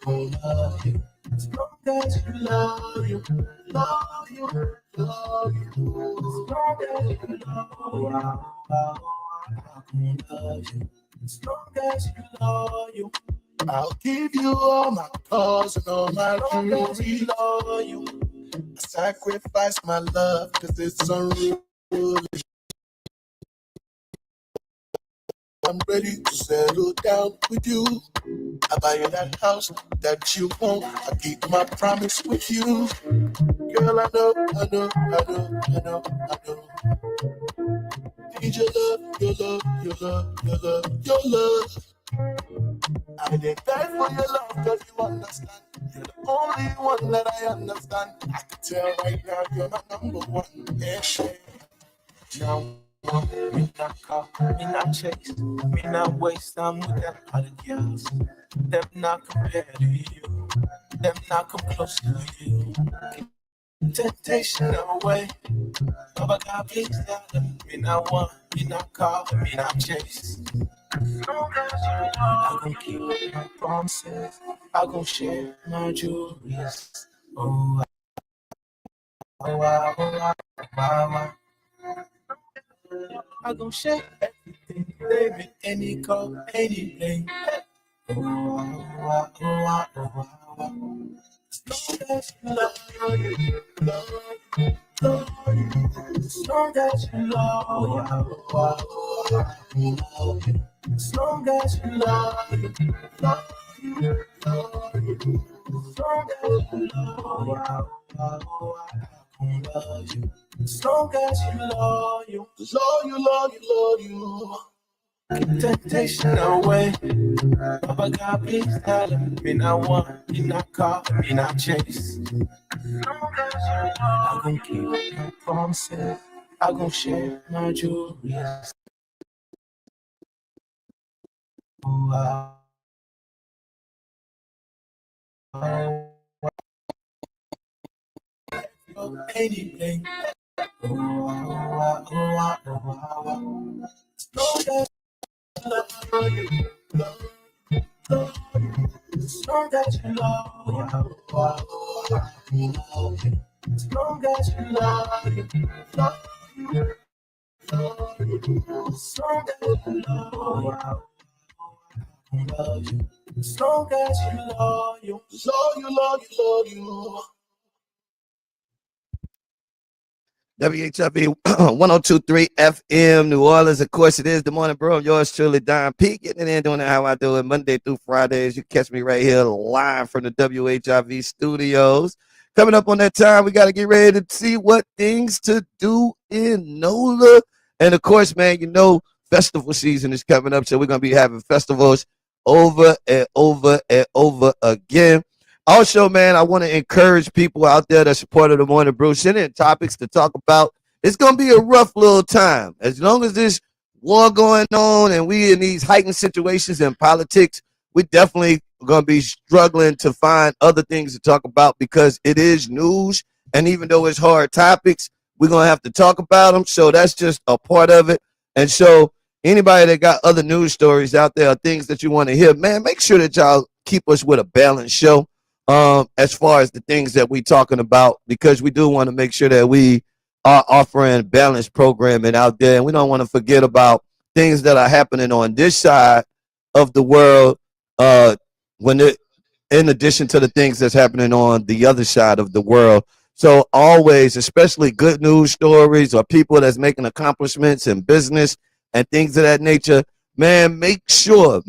love you. As long as you love you, love you, love you. As long as you love you, as long as you love you. I'll give you all my cause and all my jewelry, love you. I sacrifice my love cause it's unreal. I'm ready to settle down with you. I buy you that house that you want. I keep my promise with you. Girl, I know. Need your love. I did die for your love, cause you understand. You're the only one that I understand. I can tell right now you're my number one. Yeah. Now, me not call, me not chase, me not waste time with them other girls. Them not compare to you, them not come close to you. Temptation away, but God please tell them. Me not want, me not call, me not chase. I gon' keep my promises. I gon' share my jewelry. Oh, I gon' share everything, baby. Any call, anything. As long as you love you. As long as you love you. As long as you love you, love you. As long as you love you. As long as you love you. Love you. Keep temptation away. Papa God, please tell him. Me not want, me not call, me not chase. I gon' keep my promises. I gon' share my jewelry. Anything. As long as you love you. As long as you love you. As long as you love you. As long as you love you. Love you. WHIV 102.3 FM, New Orleans. Of course, it is the Morning Brewe. Yours truly, Don P. Getting it in, doing it how I do it, Monday through Fridays. You catch me right here live from the WHIV studios. Coming up on that time, we got to get ready to see what things to do in NOLA. And of course, man, you know, festival season is coming up, so we're going to be having festivals over and over and over again. Also, man, I want to encourage people out there that support the Morning Brewe. Send in topics to talk about. It's going to be a rough little time. As long as there's war going on and we in these heightened situations in politics, we definitely going to be struggling to find other things to talk about because it is news. And even though it's hard topics, we're going to have to talk about them. So that's just a part of it. And so anybody that got other news stories out there or things that you want to hear, man, make sure that y'all keep us with a balanced show. As far as the things that we're talking about, because we do want to make sure that we are offering balanced programming out there, and we don't want to forget about things that are happening on this side of the world. When it, in addition to the things that's happening on the other side of the world. So always, especially good news stories or people that's making accomplishments in business and things of that nature, man, make sure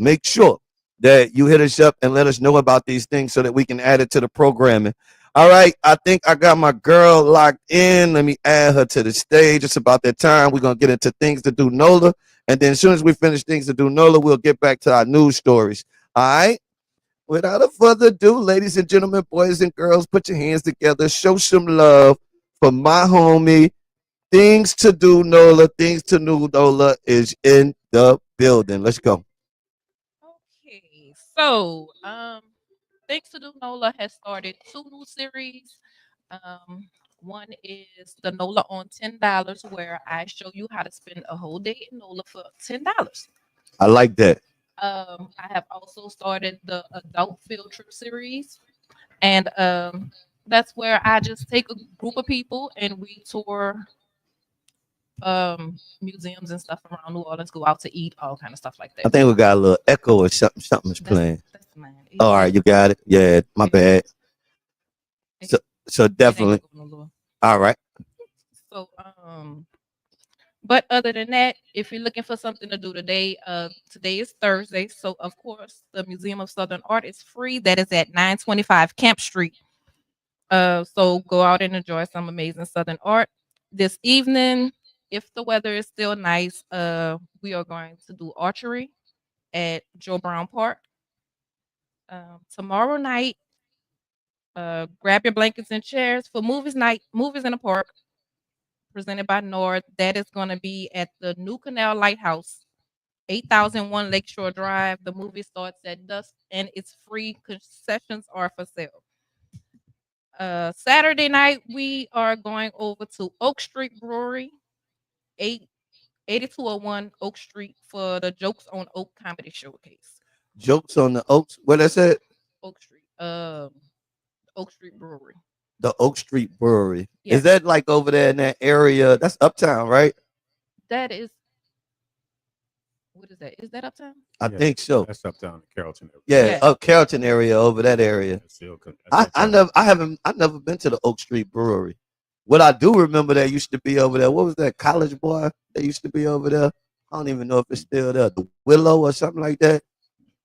that you hit us up and let us know about these things so that we can add it to the programming. All right, I think I got my girl locked in. Let me add her to the stage. It's about that time. We're going to get into things to do NOLA. And then as soon as we finish things to do NOLA, we'll get back to our news stories. All right? Without a further ado, ladies and gentlemen, boys and girls, put your hands together. Show some love for my homie. Things to do NOLA. Things to do NOLA is in the building. Let's go. Okay, so Thanks to Do NOLA has started 2 new series. One is the NOLA on $10, where I show you how to spend a whole day in NOLA for $10. I like that. I have also started the adult field trip series, and that's where I just take a group of people and we tour museums and stuff around New Orleans, go out to eat, all kind of stuff like I that. think we got a little echo or something. Something's playing. That's mine. All right, you got it. Yeah, my bad. So definitely. All right. So but other than that, if you're looking for something to do today, today is Thursday, so of course the Museum of Southern Art is free. That is at 925 Camp Street. So go out and enjoy some amazing Southern art. This evening, if the weather is still nice, we are going to do archery at Joe Brown Park. Tomorrow night, grab your blankets and chairs for movies night, movies in the park, presented by Nord. That is going to be at the New Canal Lighthouse, 8001 Lakeshore Drive. The movie starts at dusk and it's free. Concessions are for sale. Saturday night, we are going over to Oak Street Brewery, 8201 Oak Street, for the Jokes on Oak Comedy Showcase. Jokes on the Oaks. Where that's at? Oak Street. Oak Street Brewery. The Oak Street Brewery. Yes. Is that like over there in that area? That's uptown, right? That is. What is that? Is that uptown? I think so. That's uptown, Carrollton area. Yeah, up Carrollton area, over that area. I never been to the Oak Street Brewery. What I do remember, that used to be over there. What was that college boy that used to be over there? I don't even know if it's still there. The Willow or something like that.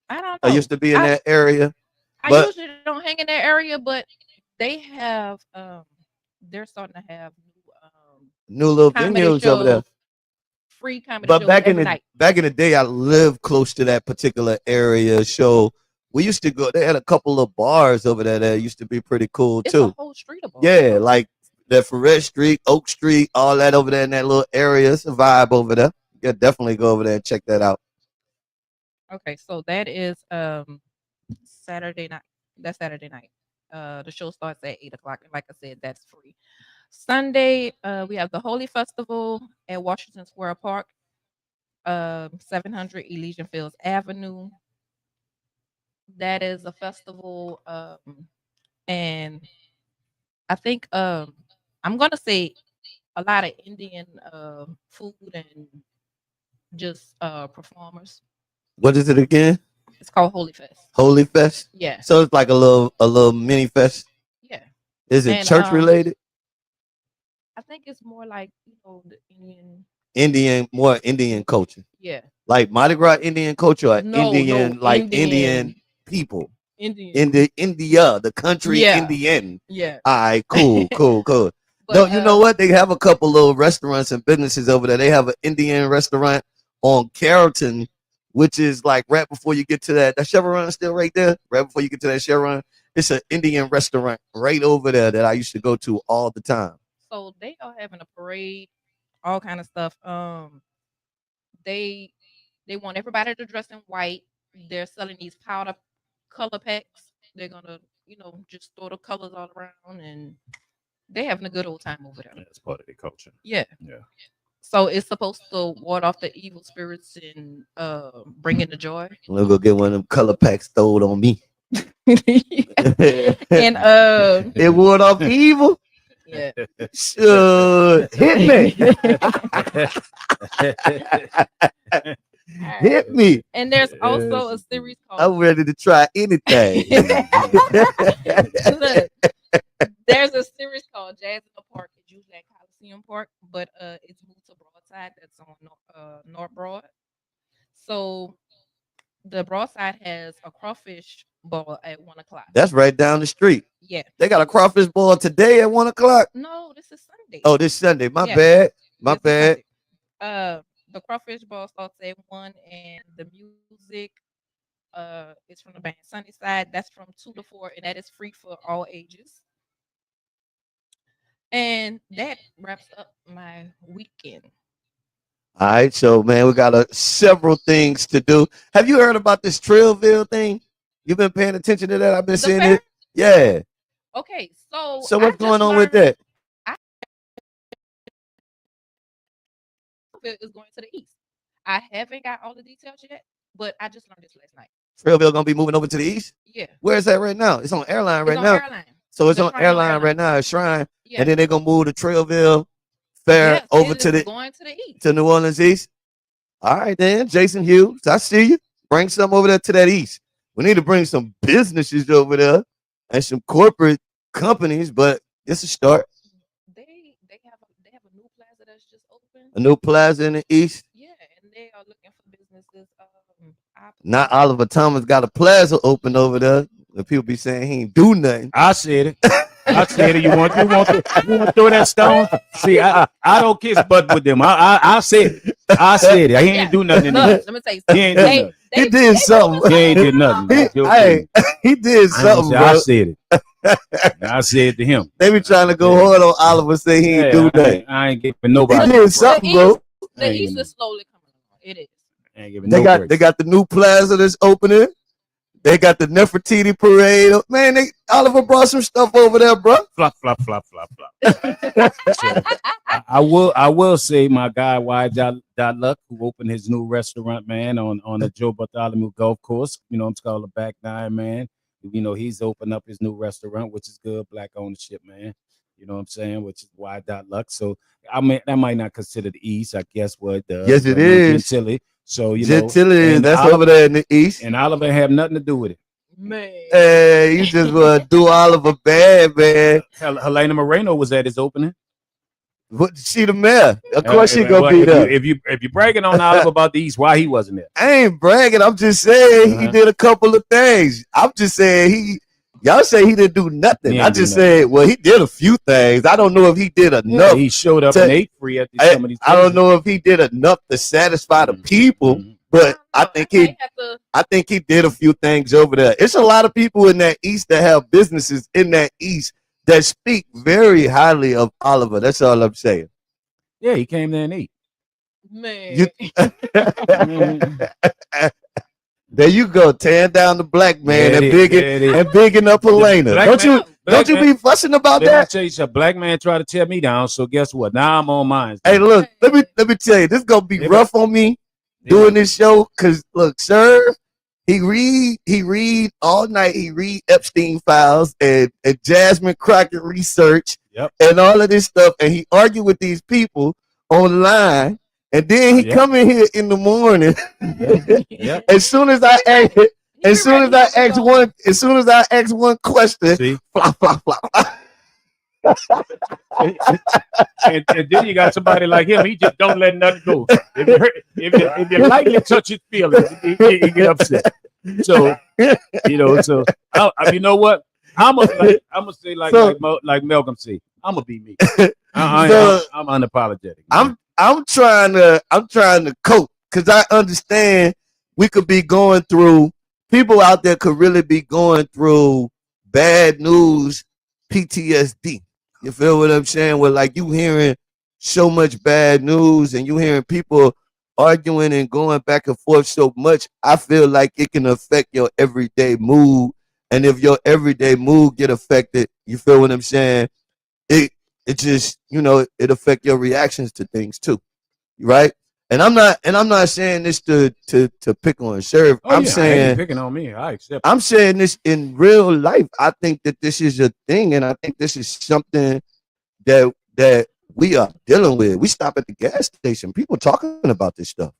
I don't know. I used to be in that area. I usually don't hang in that area, but they have they're starting to have new little venues over there. Free comedy but shows back in the day, I lived close to that particular area, so we used to go. They had a couple of bars over there that used to be pretty cool too. It's a whole street of bars. Yeah, like that Ferret Street, Oak Street, all that over there in that little area. It's a vibe over there. You can definitely go over there and check that out. Okay, so that is Saturday night. That's Saturday night. The show starts at 8:00, and like I said, that's free. Sunday, we have the Holy Festival at Washington Square Park, 700 Elysian Fields Avenue. That is a festival, and I think I'm gonna say a lot of Indian food and just performers. What is it again? It's called Holy Fest. Holy Fest? Yeah. So it's like a little mini fest? Yeah. Is it church related? I think it's more like, the more Indian culture. Yeah. Like Mardi Gras Indian culture, or Indian people. India, the country, yeah. Indian. Yeah. All right, cool. But, no, you know what? They have a couple of restaurants and businesses over there. They have an Indian restaurant on Carrollton, which is like right before you get to that Chevron still right there. Right before you get to that Chevron, it's an Indian restaurant right over there that I used to go to all the time. So they are having a parade, all kind of stuff. They want everybody to dress in white. They're selling these powder color packs. They're gonna, just throw the colors all around, and they're having a good old time over there. That's part of their culture. Yeah. Yeah. So it's supposed to ward off the evil spirits and bring in the joy. We'll go get one of them color packs thrown on me. And it ward off evil. Yeah. Hit me. Hit me. And there's also a series called. I'm ready to try anything. Look, there's a series called Jazz in the Park. It's usually at Coliseum Park, but it's moved to Broadside. That's on North Broad. So the Broadside has a crawfish ball at 1 o'clock. That's right down the street. Yeah. They got a crawfish ball today at 1 o'clock. No, this is Sunday. Oh, this Sunday. My bad. My bad. The crawfish ball starts at 1, and the music is from the band Sunnyside. That's from 2 to 4, and that is free for all ages. And that wraps up my weekend. All right, so man, we got several things to do. Have you heard about this Trillville thing? You've been paying attention to that? I've been seeing it. Yeah. Okay, so what's going on with that? Is going to the east. I haven't got all the details yet, but I just learned this last night. Trillville gonna be moving over to the east? Yeah. Where is that right now? It's on Airline right now. Airline. So it's on Airline right now, at Shrine. Yeah. And then they're gonna move the Trillville Fair over to going to the east. To New Orleans East. All right, then, Jason Hughes, I see you. Bring some over there to that east. We need to bring some businesses over there and some corporate companies, but it's a start. They have a new plaza that's just open. A new plaza in the east. Yeah, and they are looking for businesses. Not Oliver Thomas got a plaza open over there. The people be saying he ain't do nothing. I said it. I said it. You want to throw that stone? See, I don't kiss butt with them. I said it. He ain't do nothing. Look, let me tell you something. He ain't do nothing. He did something. He ain't did nothing. He did something, bro. I said it. I said it to him. They be trying to go hard on Oliver, say he ain't do nothing. I ain't giving nobody. He did something, bro. The east is slowly coming along. It is. I ain't giving they got the new plaza that's opening. They got the Nefertiti parade. Man, Oliver brought some stuff over there, bro. Flop, flop, flop, flop, flop. So, I will say my guy Luck, who opened his new restaurant, man, on the Joe Bartholomew Golf Course. You know, it's called the Back Nine, man. You know, he's opened up his new restaurant, which is good, black ownership, man. You know what I'm saying? Which is Luck. So I mean, that might not consider the East. I guess what yes, it is. Gentilly. So you know, that's Oliver, over there in the East, and Oliver have nothing to do with it. Man, hey, you just want to do Oliver bad, man. Helena Moreno was at his opening. What? She the mayor? Of course she gonna be there. If you bragging on Oliver about the East, why he wasn't there? I ain't bragging. I'm just saying he did a couple of things. I'm just saying y'all say he didn't do nothing. I just said, well, he did a few things. I don't know if he did enough. He showed up and ate free at some of these places. I don't know if he did enough to satisfy the people, but I think he did a few things over there. It's a lot of people in that East that have businesses in that East that speak very highly of Oliver. That's all I'm saying. Yeah, he came there and ate. Man. There you go, tearing down the black man and bigging up Helena. Don't you be fussing about that? I tell you something, black man tried to tear me down, so guess what? Now I'm on mine. Hey, look, let me tell you, this is gonna be rough on me doing this show, because look, Serv, he read all night, he read Epstein files and Jasmine Crockett research and all of this stuff, and he argued with these people online. And then he come in here in the morning. As soon as I ask one question, flop, flop, flop. and then you got somebody like him. He just don't let nothing go. If you lightly touch his feelings, he get upset. So you know. So you know what? I'm gonna say like Malcolm said. I'm gonna be me. I'm unapologetic. I'm trying to cope, because I understand we could be going through, people out there could really be going through bad news, PTSD. You feel what I'm saying? Where like you hearing so much bad news and you hearing people arguing and going back and forth so much, I feel like it can affect your everyday mood. And if your everyday mood get affected, you feel what I'm saying? It just, you know, it affect your reactions to things too, right? And I'm not saying this to pick on Serv. I'm saying I ain't picking on me. I accept. I'm saying this in real life. I think that this is a thing, and I think this is something that we are dealing with. We stop at the gas station, people talking about this stuff.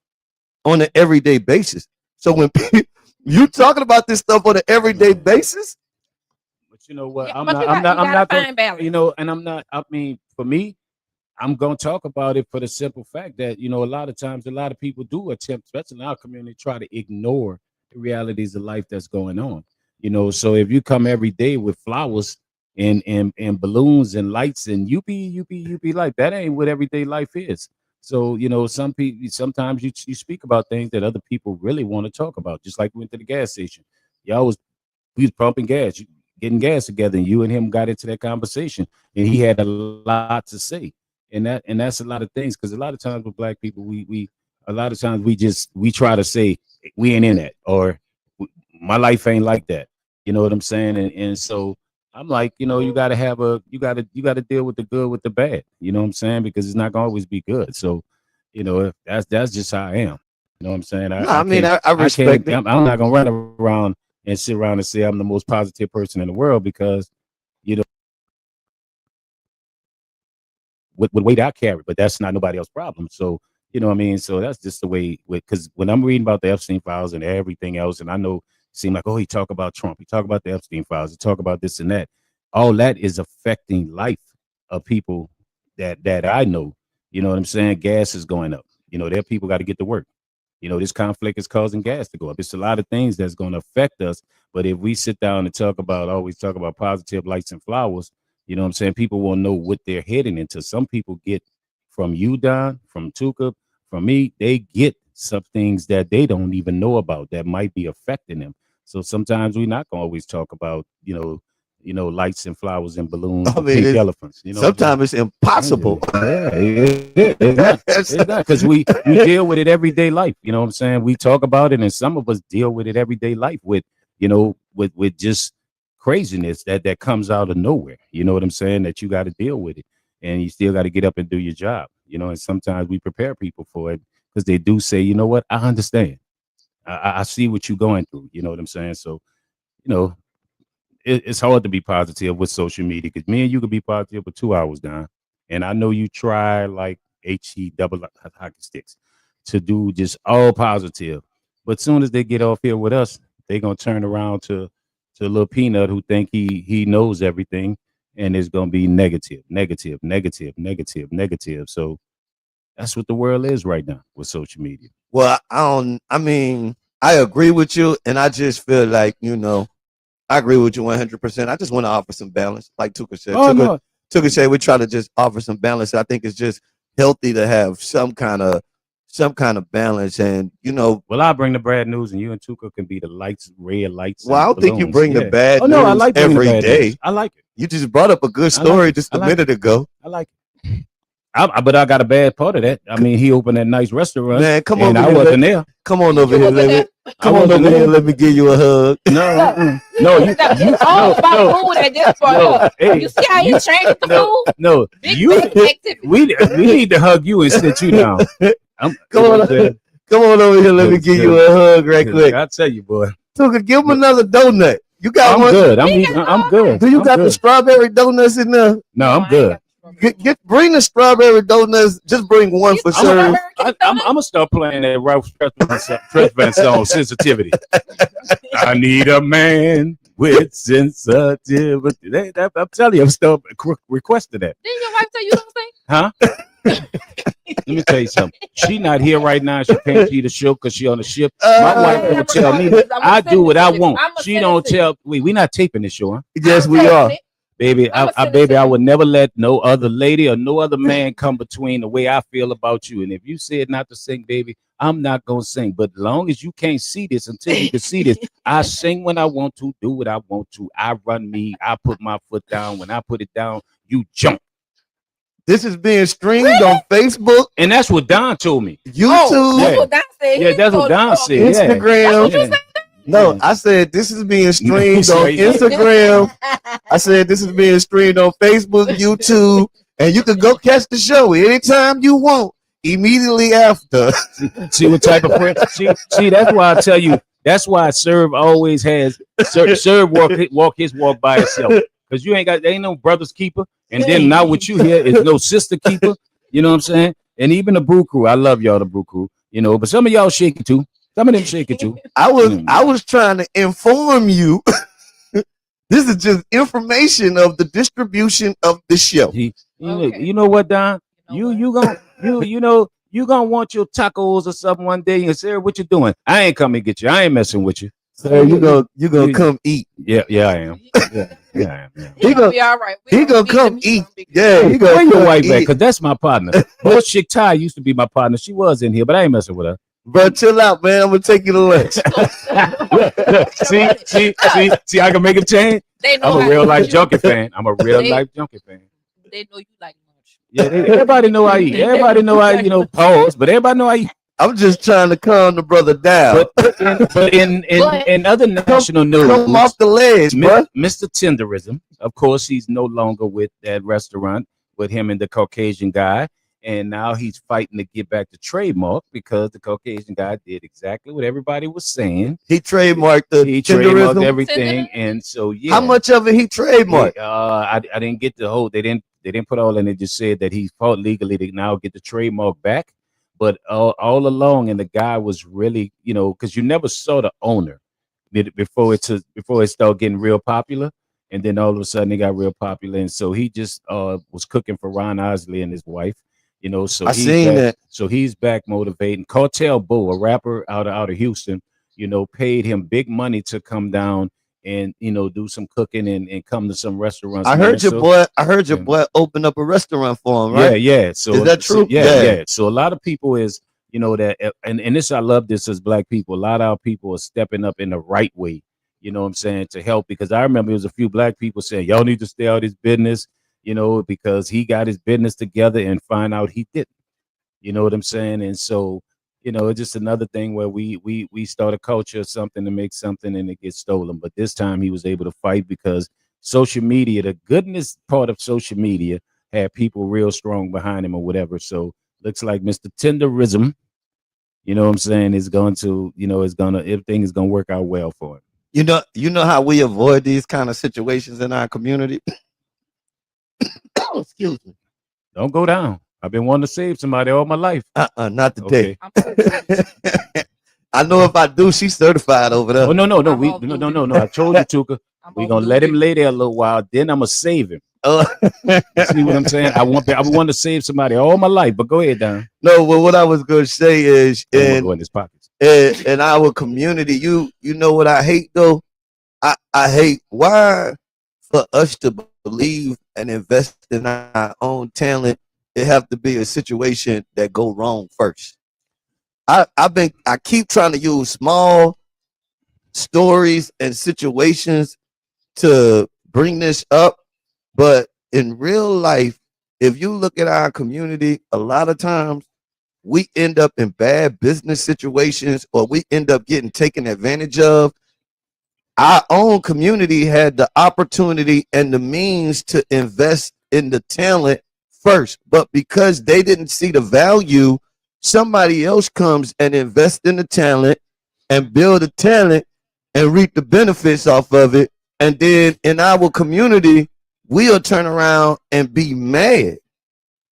on an everyday basis. So when you talking about this stuff on an everyday basis, but you know what? Yeah, I'm but not. you I'm not. I'm gotta not. find balance. You know, and I'm not. I mean, for me, I'm gonna talk about it for the simple fact that a lot of times, a lot of people do attempt, especially in our community, try to ignore the realities of life that's going on. So if you come every day with flowers and balloons and lights and you be like that ain't what everyday life is. So some people sometimes you speak about things that other people really want to talk about. Just like we went to the gas station, y'all was we was pumping gas, getting gas together, and you and him got into that conversation, and he had a lot to say, and that's a lot of things because a lot of times with black people, we a lot of times we try to say we ain't in that or my life ain't like that. You know what I'm saying? And so I'm like, you gotta have you gotta deal with the good with the bad. You know what I'm saying? Because it's not gonna always be good. So, that's just how I am. You know what I'm saying? no, I mean, I respect it. I'm not gonna run around and sit around and say I'm the most positive person in the world because you know with weight I carry, but that's not nobody else's problem. So you know what I mean. So that's just the way. Because when I'm reading about the Epstein files and everything else, and I know it seemed like he talk about Trump, he talk about the Epstein files, he talk about this and that. All that is affecting life of people that I know. You know what I'm saying? Gas is going up. Their people got to get to work. This conflict is causing gas to go up. It's a lot of things that's going to affect us. But if we sit down and always talk about positive lights and flowers, you know what I'm saying? People won't know what they're heading into. Some people get from you, Don, from Tuka, from me, they get some things that they don't even know about that might be affecting them. So sometimes we're not going to always talk about, lights and flowers and balloons and pink elephants. Sometimes it's impossible. Yeah, it's not because we deal with it everyday life. You know what I'm saying? We talk about it, and some of us deal with it everyday life with just craziness that comes out of nowhere. You know what I'm saying? That you got to deal with it, and you still got to get up and do your job. And sometimes we prepare people for it because they do say, you know what, I understand. I see what you're going through. You know what I'm saying? So, it's hard to be positive with social media because me and you could be positive for 2 hours, Don. And I know you try like HE double hockey sticks to do just all positive. But soon as they get off here with us, they're gonna turn around to a little peanut who think he knows everything, and it's gonna be negative, negative, negative, negative, negative. So that's what the world is right now with social media. Well, I mean, I agree with you, and I just feel like, I agree with you 100%. I just want to offer some balance, like Tuka said. Tuka said we try to just offer some balance. I think it's just healthy to have some kind of balance, and Well, I bring the bad news, and you and Tuka can be the red lights. Well, I don't think you bring the bad news I like every day. News. I like it. You just brought up a good story just a minute ago. I like it. But I got a bad part of that. I mean, he opened that nice restaurant. Man, come on, and I wasn't there. Come on over here, let me give you a hug. No. It's all about food at this point. Hey, you see how you changed the food? No, we need to hug you and sit you down. Come on over here. Let me give you a hug right quick. I tell you, boy. Tuka, give him another donut. You got one? Good. I'm good. Do you got the strawberry donuts in there? No, I'm good. Bring the strawberry donuts. Just bring one for Serv. I'm gonna start playing that Ralph Tresvant song, "Sensitivity." I need a man with sensitivity. I'm telling you, I'm still requesting that. Didn't your wife tell you don't sing? Huh? Let me tell you something. She not here right now. She can't see the show because she on the ship. My wife don't tell me. I do what I want. She don't tell. We not taping this show, huh? Yes, we are. Baby, I would never let no other lady or no other man come between the way I feel about you. And if you said not to sing, baby, I'm not gonna sing. But as long as you can't see this, until you can see this, I sing when I want to, do what I want to. I run me. I put my foot down. When I put it down, you jump. This is being streamed on Facebook, and that's what Don told me. YouTube, that's what Don said. Yeah, that's what Don said. Instagram. Yeah. No, I said this is being streamed on Instagram. I said this is being streamed on Facebook, YouTube, and you can go catch the show anytime you want, immediately after. See what type of friend? See, that's why I tell you. That's why Serv always has Serv walk his walk by himself, because you ain't no brother's keeper, and then now what you hear is no sister keeper. You know what I'm saying? And even the Brew Crew, I love y'all, the Brew Crew. You know, but some of y'all shaky too. Some of them shaky too. I was trying to inform you. This is just information of the distribution of the show. You know what, Don? You gonna want your tacos or something one day and say, what you doing? I ain't coming to get you. I ain't messing with you. So you gonna come eat. Yeah, I am. Yeah, I am. Yeah. He gonna be all right. He gonna come eat. Yeah, he gonna Where your wife eat. at? Because that's my partner. Boss Chick Ty used to be my partner. She was in here, but I ain't messing with her. Bro, chill out, man. I'm gonna take you to lunch. See, I can make a change. I'm a real life junkie fan. They know you like lunch. Yeah, everybody know I eat. Everybody know I, pause, but everybody know I eat. I'm just trying to calm the brother down. But in other national news, come off the ledge, bro. Mr. Tenderism, of course, he's no longer with that restaurant with him and the Caucasian guy. And now he's fighting to get back the trademark because the Caucasian guy did exactly what everybody was saying. He trademarked everything, and so yeah. How much of it he trademarked? I didn't get the whole. They didn't put all in it. Just said that he fought legally to now get the trademark back. But all along, and the guy was really, because you never saw the owner before it started getting real popular. And then all of a sudden it got real popular. And so he just was cooking for Ron Isley and his wife, so So he's back motivating. Cartel Bo, a rapper out of Houston, paid him big money to come down and do some cooking and come to some restaurants. I heard your boy open up a restaurant for him, right? Yeah. So is that true? Yeah. So a lot of people is that and this, I love this as Black people. A lot of our people are stepping up in the right way. You know what I'm saying, to help, because I remember there was a few Black people saying, y'all need to stay out of his business, because he got his business together and find out he didn't. You know what I'm saying? And so, it's just another thing where we start a culture of something to make something and it gets stolen. But this time he was able to fight because social media, the goodness part of social media, had people real strong behind him or whatever. So looks like Mr. Tenderism, you know what I'm saying, is going to, everything is going to work out well for him. You know how we avoid these kind of situations in our community? Excuse me. Don't go down. I've been wanting to save somebody all my life. Not today. Okay. I know if I do, she's certified over there. Oh, no. I told you, Tuka, we're gonna let him lay there a little while, then I'm gonna save him. See what I'm saying? I want to save somebody all my life, but go ahead, Don. No, well, what I was gonna say is in his pockets. In our community, you know what I hate though? I hate why for us to believe and invest in our own talent, it have to be a situation that go wrong first. I keep trying to use small stories and situations to bring this up, but in real life, if you look at our community, a lot of times we end up in bad business situations or we end up getting taken advantage of. Our own community had the opportunity and the means to invest in the talent first, but because they didn't see the value, somebody else comes and invest in the talent and build a talent and reap the benefits off of it. And then in our community, we'll turn around and be mad.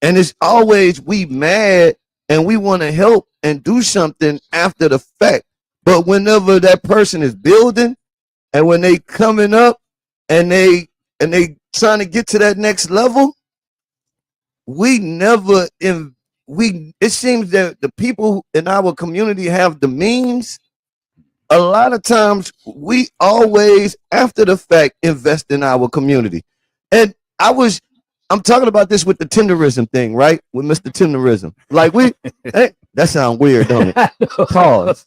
And it's always we mad and we want to help and do something after the fact. But whenever that person is building and when they coming up and they trying to get to that next level, it seems that the people in our community have the means. A lot of times we always after the fact invest in our community. And I'm talking about this with the tenderism thing, right? With Mr. Tenderism. Like hey, that sounds weird, don't it? Pause.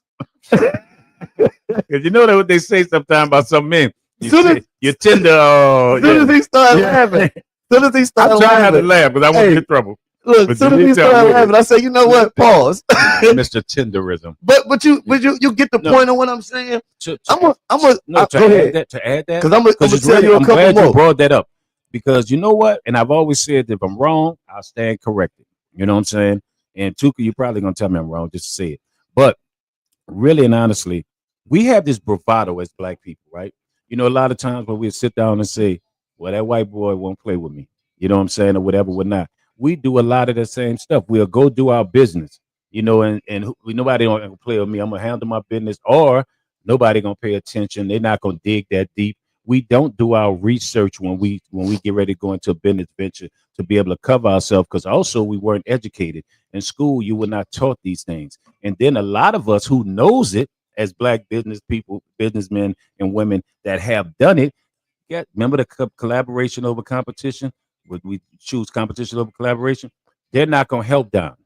Because you know what they say sometimes about some men. You're tender. As soon as he started laughing. I'm trying not to laugh because I won't get in trouble. Look, as soon as he started laughing, I say, you know what? Pause. Mr. Tenderism. But you get the point of what I'm saying. To add that, because I'm gonna tell you a couple more. I'm glad you brought that up because you know what? And I've always said that if I'm wrong, I'll stand corrected. You know what I'm saying? And Tuka, you're probably gonna tell me I'm wrong just to say it. But really and honestly, we have this bravado as Black people, right? A lot of times when we sit down and say, well, that white boy won't play with me. You know what I'm saying? Or whatever, whatnot. We do a lot of the same stuff. We'll go do our business. you know, and nobody gonna play with me. I'm gonna handle my business, or nobody gonna pay attention. They're not gonna dig that deep. We don't do our research when we get ready to go into a business venture to be able to cover ourselves, because also we weren't educated in school. You were not taught these things, and then a lot of us who knows it as Black business people, businessmen and women that have done it. Yeah, remember the collaboration over competition? Would we choose competition over collaboration? They're not gonna help Don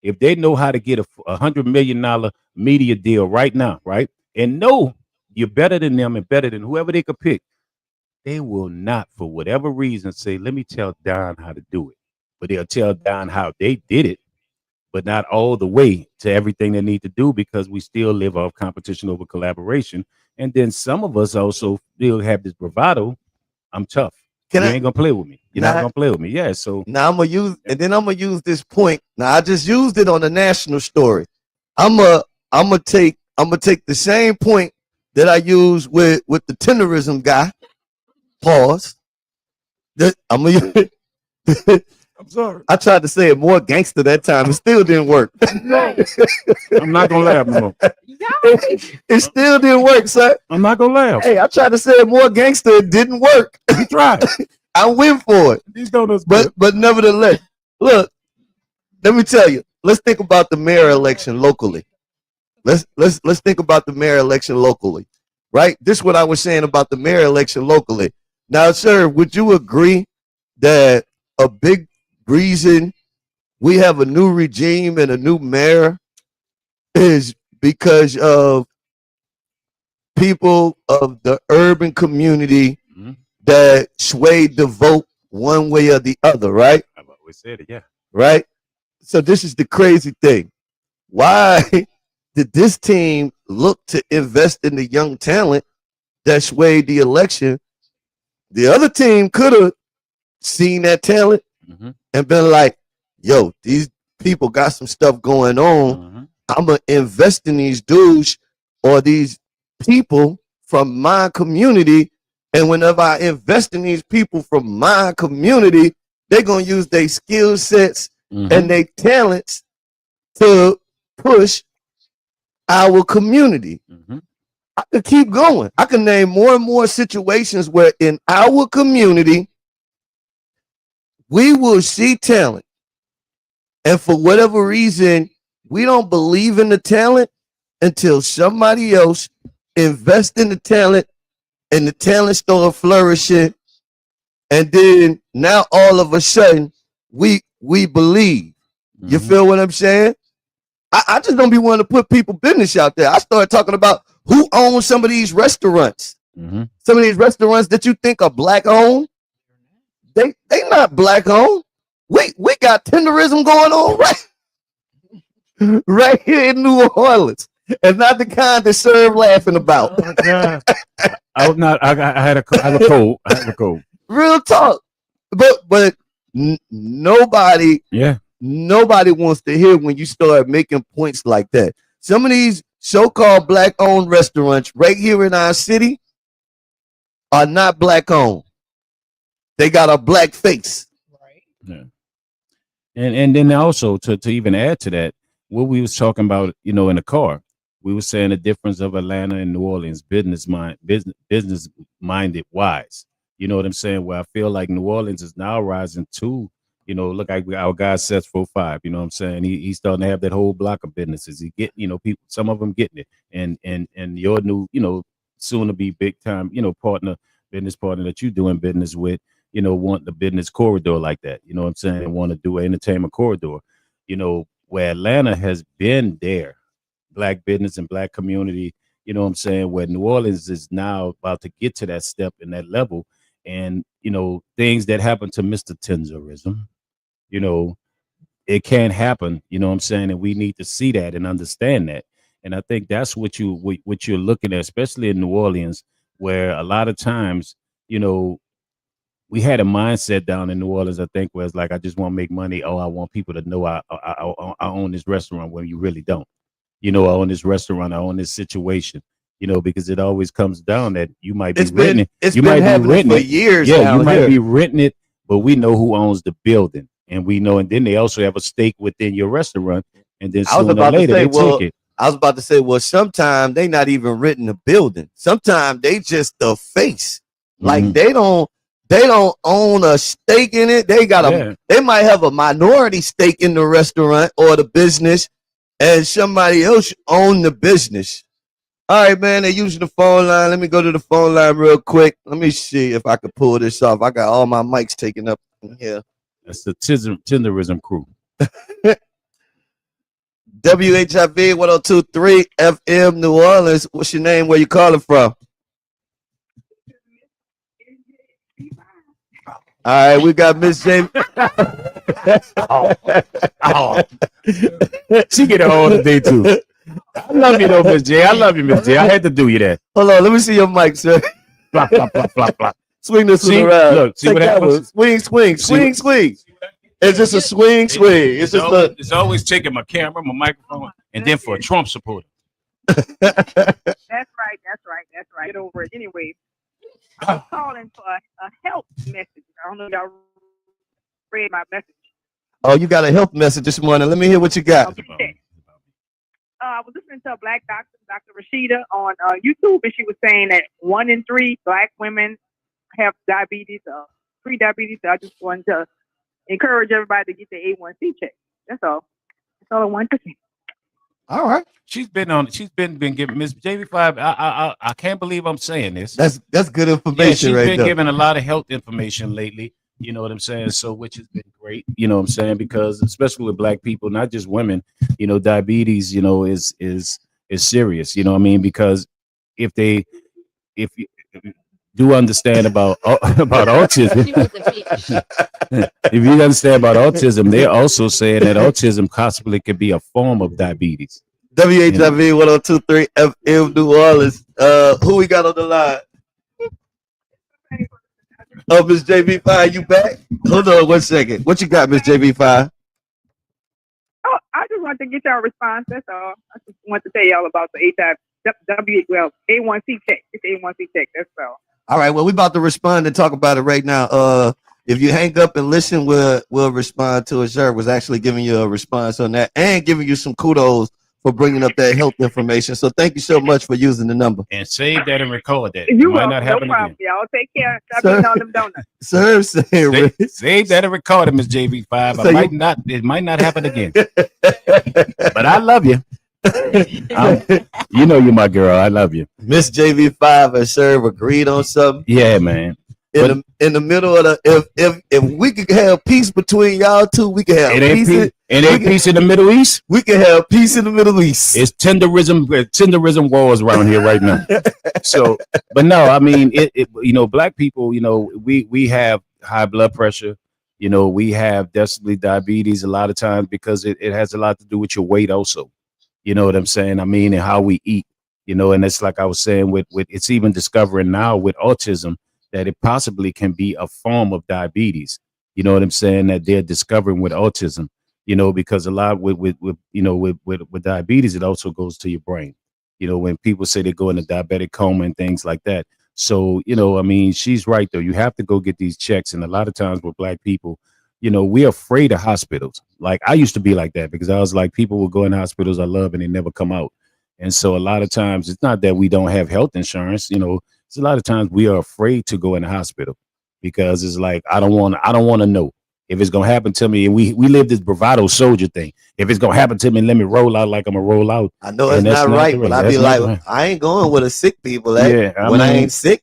if they know how to get $100 million media deal right now, right? And know you're better than them and better than whoever they could pick. They will not, for whatever reason, say, "Let me tell Don how to do it," but they'll tell Don how they did it, but not all the way to everything they need to do, because we still live off competition over collaboration. And then some of us also still have this bravado. I'm tough. You ain't gonna play with me. You're not gonna play with me. Yeah. So now I'm gonna use this point. Now I just used it on the national story. I'm gonna take the same point that I used with the tenderism guy. Pause. I'm gonna I'm sorry. I tried to say it more gangster that time. It still didn't work. I'm not gonna laugh no more. It still didn't work, sir. I'm not gonna laugh. Hey, I tried to say it more gangster. It didn't work. You tried. I went for it. These donuts, but nevertheless, look. Let me tell you. Let's think about the mayor election locally. Let's think about the mayor election locally, right? This is what I was saying about the mayor election locally. Now, sir, would you agree that a big reason we have a new regime and a new mayor is because of people of the urban community that swayed the vote one way or the other, right? I've always said it, yeah. Right? So this is the crazy thing. Why did this team look to invest in the young talent that swayed the election? The other team could have seen that talent and been like, yo, these people got some stuff going on. I'm going to invest in these dudes or these people from my community. And whenever I invest in these people from my community, they're going to use their skill sets and their talents to push our community. I could keep going. I can name more and more situations where in our community, we will see talent. And for whatever reason, we don't believe in the talent until somebody else invests in the talent and the talent started flourishing. And then now all of a sudden, we believe. You feel what I'm saying? I just don't be wanting to put people business out there. I started talking about who owns some of these restaurants. Some of these restaurants that you think are Black owned, they not Black owned. We got tenderism going on right here in New Orleans, and not the kind that Serv laughing about. Oh, I was not. I had a cold. I had a cold. Real talk, but nobody. Yeah. Nobody wants to hear when you start making points like that. Some of these so-called Black-owned restaurants right here in our city are not Black-owned. They got a Black face. Right. Yeah. And then also to even add to that, what we was talking about, in the car, we were saying the difference of Atlanta and New Orleans business minded wise. You know what I'm saying? Where I feel like New Orleans is now rising too. Look like our guy Seth 45, you know what I'm saying? He's starting to have that whole block of businesses. He get, people, some of them getting it. And your new, soon to be big time, business partner that you doing business with, want the business corridor like that. You know what I'm saying? And want to do an entertainment corridor, where Atlanta has been there, Black business and Black community, you know what I'm saying? Where New Orleans is now about to get to that step and that level. And, things that happen to Mr. Tenderism, it can't happen, you know what I'm saying? And we need to see that and understand that. And I think that's what you're looking at, especially in New Orleans, where a lot of times, we had a mindset down in New Orleans, I think, where it's like, I just want to make money. Oh, I want people to know I own this restaurant, when you really don't. I own this restaurant, I own this situation. Because it always comes down that you might be renting it. It's been happening for years. Yeah, you might be renting it, but we know who owns the building, and we know. And then they also have a stake within your restaurant, and then I was sooner or about to later say, they well, take it. I was about to say, well, sometimes they not even written the building. Sometimes they just the face. Like Mhm. they don't own a stake in it. They might have a minority stake in the restaurant or the business, and somebody else own the business. All right, man. They're using the phone line. Let me go to the phone line real quick. Let me see if I can pull this off. I got all my mics taken up in here. That's the Tenderism crew. WHIV 102.3 FM New Orleans. What's your name? Where you calling from? All right, we got Miss Jamie. She get it all today too. I love you though, Miss J. I love you, Miss J. I had to do you that. Hold on, let me see your mic, sir. Flop, flop, flop, flop, flop. Swing this one around. Look, see Take what that happens? one. Swing, swing, swing, swing. It's just a swing, swing. It's just it's always taking my camera, my microphone, and then for a Trump supporter. That's right. Get over it. Anyway, I was calling for a help message. I don't know if y'all read my message. Oh, you got a health message this morning. Let me hear what you got. I was listening to a black doctor, Dr. Rashida, on YouTube, and she was saying that 1 in 3 black women have diabetes, pre-diabetes. So I just wanted to encourage everybody to get the A1C check. That's all. That's all I wanted to say. All right. She's been giving Miss JV5. I can't believe I'm saying this. That's good information, yeah, she's right been there. giving a lot of health information lately. You know what I'm saying? So, which has been great. You know what I'm saying? Because especially with black people, not just women, you know, diabetes, you know, is serious. You know what I mean? Because if you do understand about autism, if you understand about autism, they're also saying that autism possibly could be a form of diabetes. WHIV 102.3 FM New Orleans. Who we got on the line? Oh, Miss JV5, you back? Hold on 1 second. What you got, Miss JV5? Oh, I just want to get y'all a response. That's all. I just want to tell y'all about the A1C check. It's A1C check. That's all. All right. Well, we about to respond and talk about it right now. If you hang up and listen, we'll respond to it. Serv was actually giving you a response on that and giving you some kudos for bringing up that health information. So thank you so much for using the number. And save that and record that. You might not happen no problem, again. y'all. Take care. Stop eating all them donuts. Serv saying, save that and record it, Miss JV5. It might not happen again. But I love you. You know you're my girl. I love you. Miss JV5 and Serv agreed on something. Yeah, man. In the middle of the if we could have peace between y'all two, we could have peace in the Middle East. We can have peace in the Middle East. It's tenderism wars around here right now. So, but no, I mean, you know, black people, you know, we have high blood pressure. You know, we have definitely diabetes a lot of times because it has a lot to do with your weight also. You know what I'm saying? I mean, and how we eat. You know, and it's like I was saying with it's even discovering now with autism that it possibly can be a form of diabetes. You know what I'm saying? That they're discovering with autism, you know, because a lot with diabetes, it also goes to your brain. You know, when people say they go into diabetic coma and things like that. So, you know, I mean, she's right, though. You have to go get these checks. And a lot of times with black people, you know, we're afraid of hospitals. Like I used to be like that because I was like, people will go in hospitals I love and they never come out. And so a lot of times it's not that we don't have health insurance, you know, it's a lot of times we are afraid to go in the hospital because it's like, I don't want to know if it's going to happen to me. And we live this bravado soldier thing. If it's going to happen to me, let me roll out like I'm going to roll out. I know it's not right, but I be like, I ain't going with a sick people. Yeah, I ain't sick.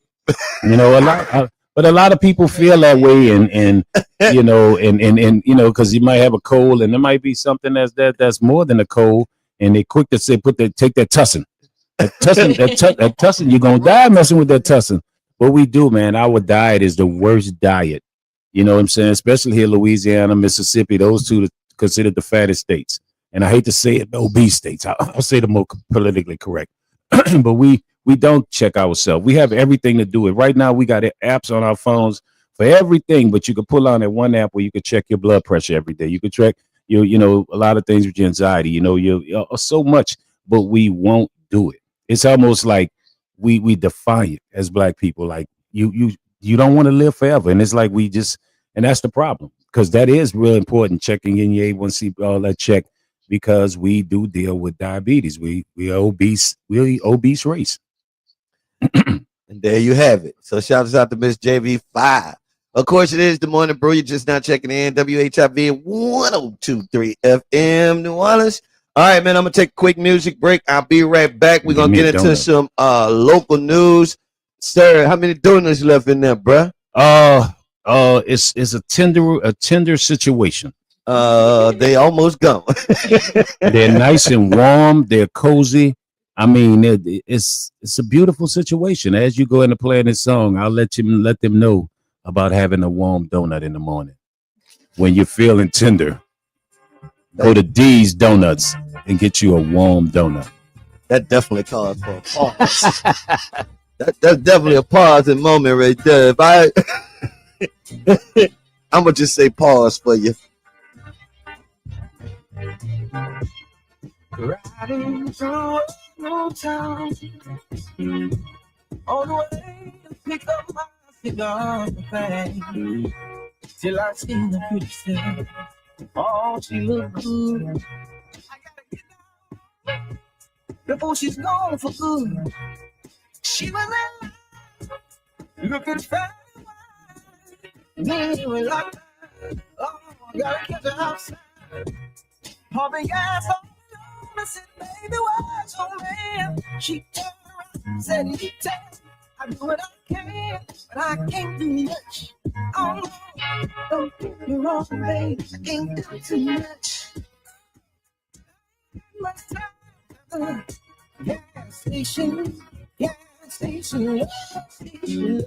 You know, but a lot of people feel that way and you know, and you know, because you might have a cold and there might be something that's more than a cold. And they quick to say, take that tussin. That tussin, you're gonna die messing with that tussin. What we do, man, our diet is the worst diet. You know what I'm saying? Especially here, Louisiana, Mississippi, those two are considered the fattest states. And I hate to say it, obese states. I'll say the more politically correct. But we don't check ourselves. We have everything to do it. Right now, we got apps on our phones for everything, but you can pull on that one app where you can check your blood pressure every day. You can check you know, a lot of things with your anxiety, you know, you're so much, but we won't do it. It's almost like we define it as black people. Like you don't want to live forever. And it's like and that's the problem because that is real important. Checking in your A1C, all that check, because we do deal with diabetes. We obese race. And there you have it. So shout out to Miss JV5. Of course, it is the Morning Brew. You're just not checking in. WHIV 102.3 FM, New Orleans. All right, man, I'm going to take a quick music break. I'll be right back. We're going to get into some local news. Sir, how many donuts left in there, bruh? It's a tender situation. They almost gone. They're nice and warm. They're cozy. I mean, it's a beautiful situation. As you go into playing this song, I'll let them know about having a warm donut in the morning. When you're feeling tender, go to D's Donuts and get you a warm donut. That definitely calls for a pause. That's definitely a pausing moment right there. If I'm gonna just say pause for you. Riding through no town on the way to pick up my cigar thing till I see the pretty step. Oh, she look good. I gotta get down before she's gone for good. She was there looking fat. Then we like that. Oh, I gotta catch her outside. Pumping gas on. I said, baby, what's your man? She turned around, said, you tell. I do what I can, but I can't do much. Oh, no, don't get me wrong, baby. I can't do too much. Much time. Gas station, gas station, gas station,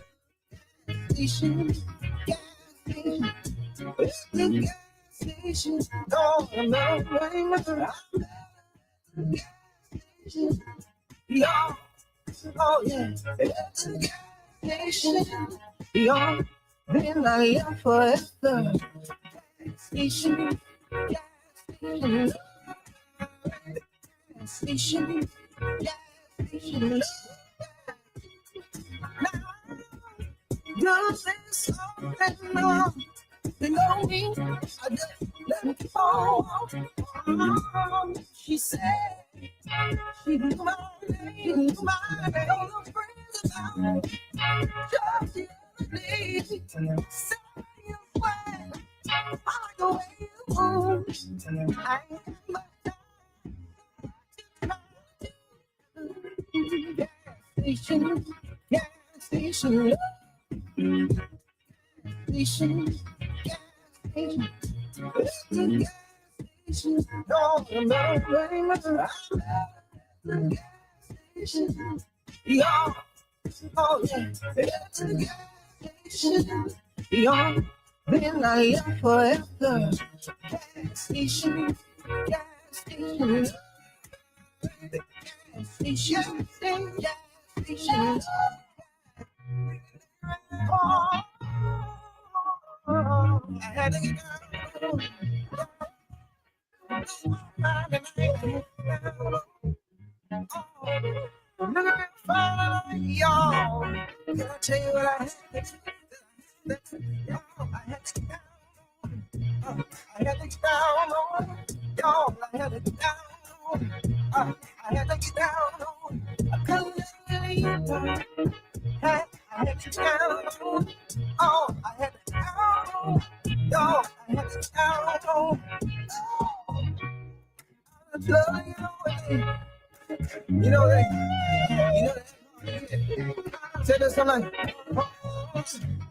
gas station, gas station. It's the gas station. Don't remember. Yeah, oh yeah, it's a gas station. Yeah, been like forever. Gas station, gas station, gas station, gas station. Now, does this something wrong? You know me, I just let me fall. She said, she knew my name, all the friends about just the other day. Say you swear, I like the way you move. I ain't got much time. Gas station, gas station, station. No, yeah, oh yeah, it's a gas station. Yeah, been like forever. Gas station, gas station, gas station, gas station. I had to get down. Look at that fine, y'all. Can I tell you what I had to do? I had to get down. I had to get down. Y'all, I had to get down. I had to get down. I couldn't let you down. I had to get down. Oh, I had to get down. Y'all, I had to get down. Oh, I love you know that. Say this something like, oh,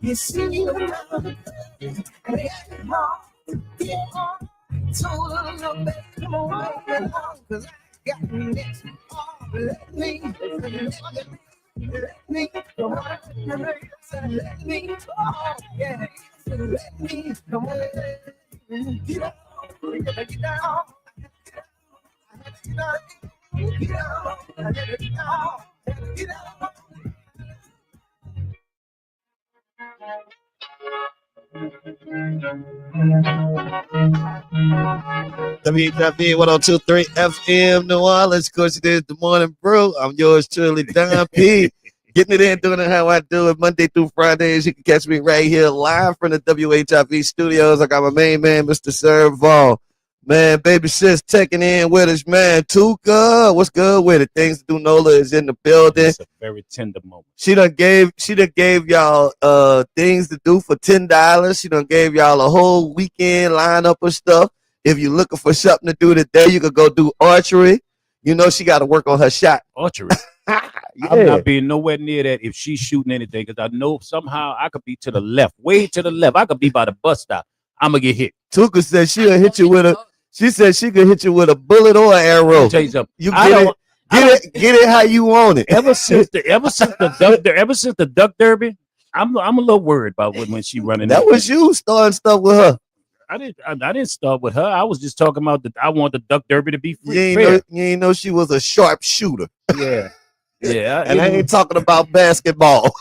you see me around, and it's hard to get on. So little baby, come on, baby, cause I got next. Oh, let me, come on, let me, oh, yeah, let me, come on, get up, get down. Get out, get out, get out, get out. WHIV 102.3 FM, New Orleans. Of course, it is the Morning Brew. I'm yours truly, Don P. Getting it in, doing it how I do it, Monday through Fridays. You can catch me right here live from the WHIV studios. I got my main man, Mr. Serv. Man, baby sis checking in with us, man. Tuka, what's good with it? Things to do Nola is in the building. It's a very tender moment. She done gave y'all things to do for $10. She done gave y'all a whole weekend lineup of stuff. If you're looking for something to do today, you could go do archery. You know she got to work on her shot. Archery. Yeah. I'm not being nowhere near that if she's shooting anything because I know somehow I could be to the left, way to the left. I could be by the bus stop. I'm gonna get hit. Tuka said she'll hit you with a. She said she could hit you with a bullet or an arrow. Let me tell you something. You get it how you want it. Ever since the duck derby, I'm a little worried about when she running. That was you starting stuff with her. I didn't start with her. I was just talking about I want the duck derby to be free. You ain't know she was a sharp shooter. Yeah. Yeah, and I ain't talking about basketball.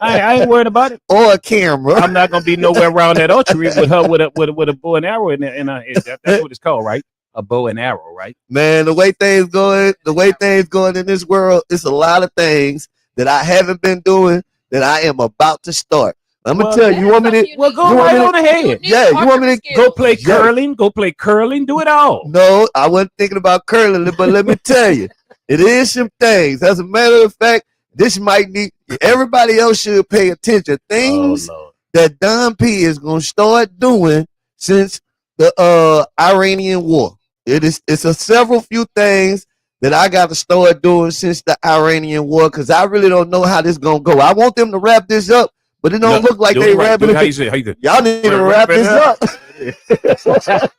I ain't worried about it. Or a camera. I'm not gonna be nowhere around that archery with her with a bow and arrow that's what it's called, right? A bow and arrow, right? Man, the way things going in this world, it's a lot of things that I haven't been doing that I am about to start. I'm gonna tell you. You want me to? Well, go right on ahead. Yeah, you want me to go play curling? Go play curling. Do it all. No, I wasn't thinking about curling, but let me tell you. It is some things. As a matter of fact, this might need everybody else should pay attention. Things that Don P is gonna start doing since the Iranian war. It's a several few things that I got to start doing since the Iranian war because I really don't know how this gonna go. I want them to wrap this up, but it don't look like they wrapping it. How you say? How you do? Y'all need to wrap this up. You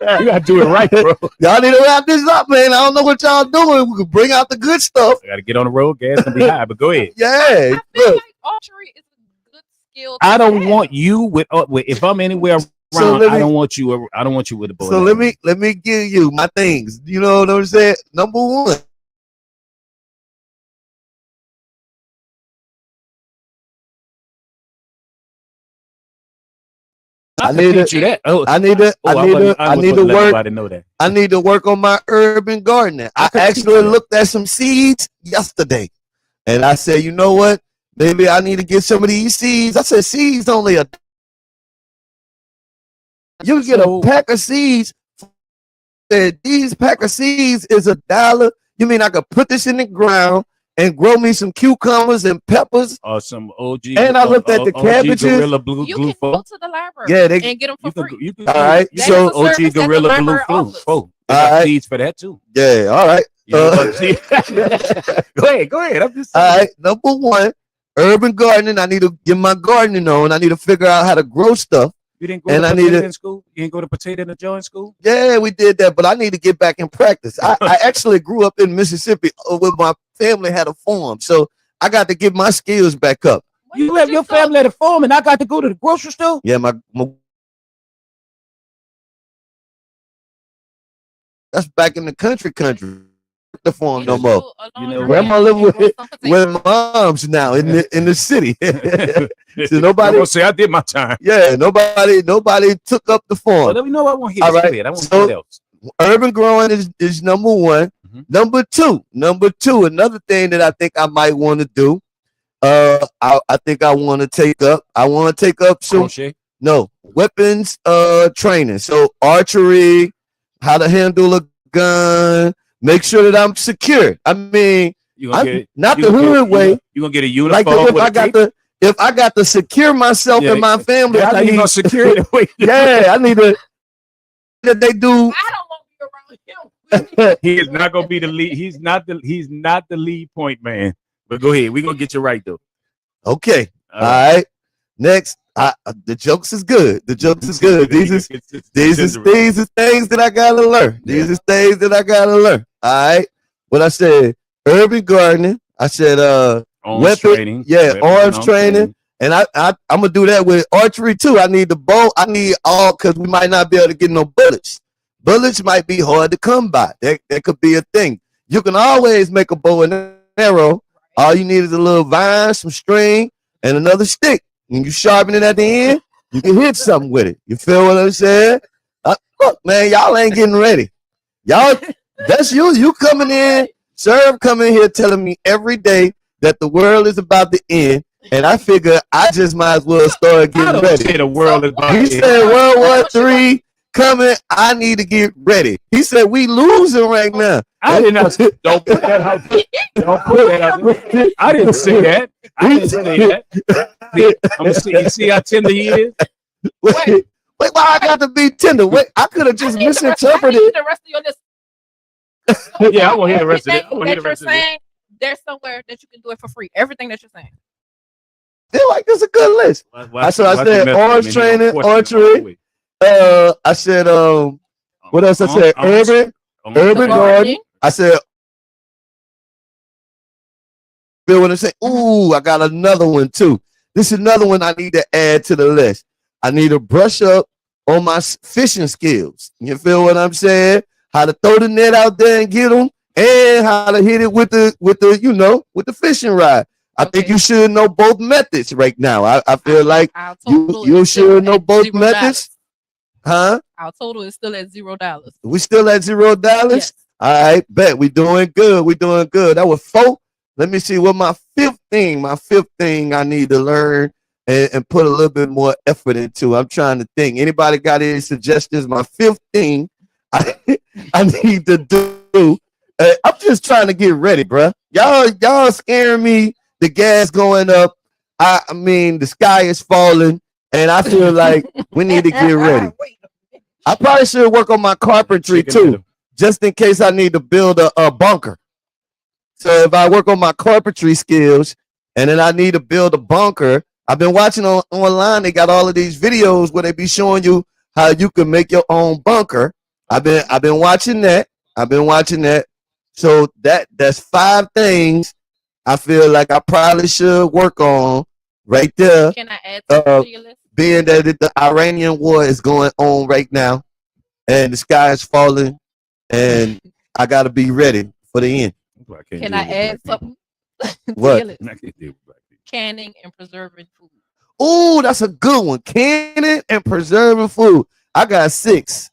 gotta do it right, bro. Y'all need to wrap this up, man. I don't know what y'all doing. We can bring out the good stuff. I gotta get on the road. Gas gonna be high, but go ahead. Yeah. I feel like archery is a good skill. I don't want you with if I'm anywhere around. I don't want you. I don't want you with a bow. So let me give you my things. You know what I'm saying? Number one. I need to teach you that. I need to work on my urban gardening. I actually looked at some seeds yesterday, and I said, you know what? Maybe I need to get some of these seeds. I said, seeds only you can get a pack of seeds. These pack of seeds is $1. You mean I could put this in the ground and grow me some cucumbers and peppers or some OG? And I looked at the cabbages. You can go to the library and get them for free. All right, so OG Gorilla Blue Flu. All right, seeds for that too. Yeah, all right. Go ahead. I'm just saying. All right. Number one, urban gardening. I need to get my gardening on. I need to figure out how to grow stuff. You didn't go to potato in school? You didn't go to potato in the joint school? Yeah, we did that, but I need to get back in practice. I actually grew up in Mississippi where my family had a farm, so I got to get my skills back up. You have your family at a farm, and I got to go to the grocery store? Yeah, my that's back in the country. The farm no more. You know, grandma live with moms now in the city. So nobody gonna say I did my time. Yeah, nobody took up the farm. Well, I want to hear this. I want to hear else. Urban growing is number one. Mm-hmm. Number two, another thing that I think I might want to do. I think I want to take up some crochet? No, weapons training. So archery, how to handle a gun. Make sure that I'm secure. I mean, not the hood way. You gonna get a uniform? Like if I got to secure myself and my family, I need to secure it. Yeah, I need to. That they do. I don't want to be around him. He is not gonna be the lead. He's not the lead point man. But go ahead. We're gonna get you right though. Okay. All right. Next. The jokes is good. These is things that I gotta learn. These is things that I gotta learn. All right. What I said, urban gardening. I said arms training. Yeah, arms training. And I'm gonna do that with archery too. I need the bow. I need all because we might not be able to get no bullets. Bullets might be hard to come by. That could be a thing. You can always make a bow and arrow. All you need is a little vine, some string, and another stick. When you sharpen it at the end, you can hit something with it. You feel what I'm saying? Look, man, y'all ain't getting ready. Y'all, that's you. You coming in, Serv coming here telling me every day that the world is about to end, and I figure I just might as well start getting ready. Say the world is about he to end. said World War III coming. I need to get ready. He said we losing right now. I did not. Don't put that out there. Don't put that out there. I didn't say that. I didn't say that. I'm gonna see. You see how tender he is. Wait, why I got to be tender? Wait, I could have just misinterpreted. The rest of your list. Yeah, I want to hear the rest of it. I want to hear the rest of it. Saying there's somewhere that you can do it for free. Everything that you're saying. They're like, this is a good list. I said arms training, archery. I said what else? I said urban garden. I said Bill when I say, ooh, I got another one too. This is another one I need to add to the list. I need to brush up on my fishing skills. You feel what I'm saying? How to throw the net out there and get them, and how to hit it with the fishing rod. I think you should know both methods right now. I feel like you should know both methods. Huh? Our total is still at $0. We still at $0? Yes. All right, bet. We doing good. That was 4. Let me see what my fifth thing I need to learn and put a little bit more effort into. I'm trying to think. Anybody got any suggestions? My fifth thing I need to do. I'm just trying to get ready, bro. Y'all scaring me. The gas going up. I mean, the sky is falling, and I feel like we need to get ready. I probably should work on my carpentry too, just in case I need to build a bunker. So if I work on my carpentry skills, and then I need to build a bunker, I've been watching online. They got all of these videos where they be showing you how you can make your own bunker. I've been watching that. So that's 5 things I feel like I probably should work on right there. Can I add to your list? Being that the Iranian war is going on right now, and the sky is falling, and I got to be ready for the end. Can I add something? What? Canning and preserving food. Oh, that's a good one. Canning and preserving food. I got 6.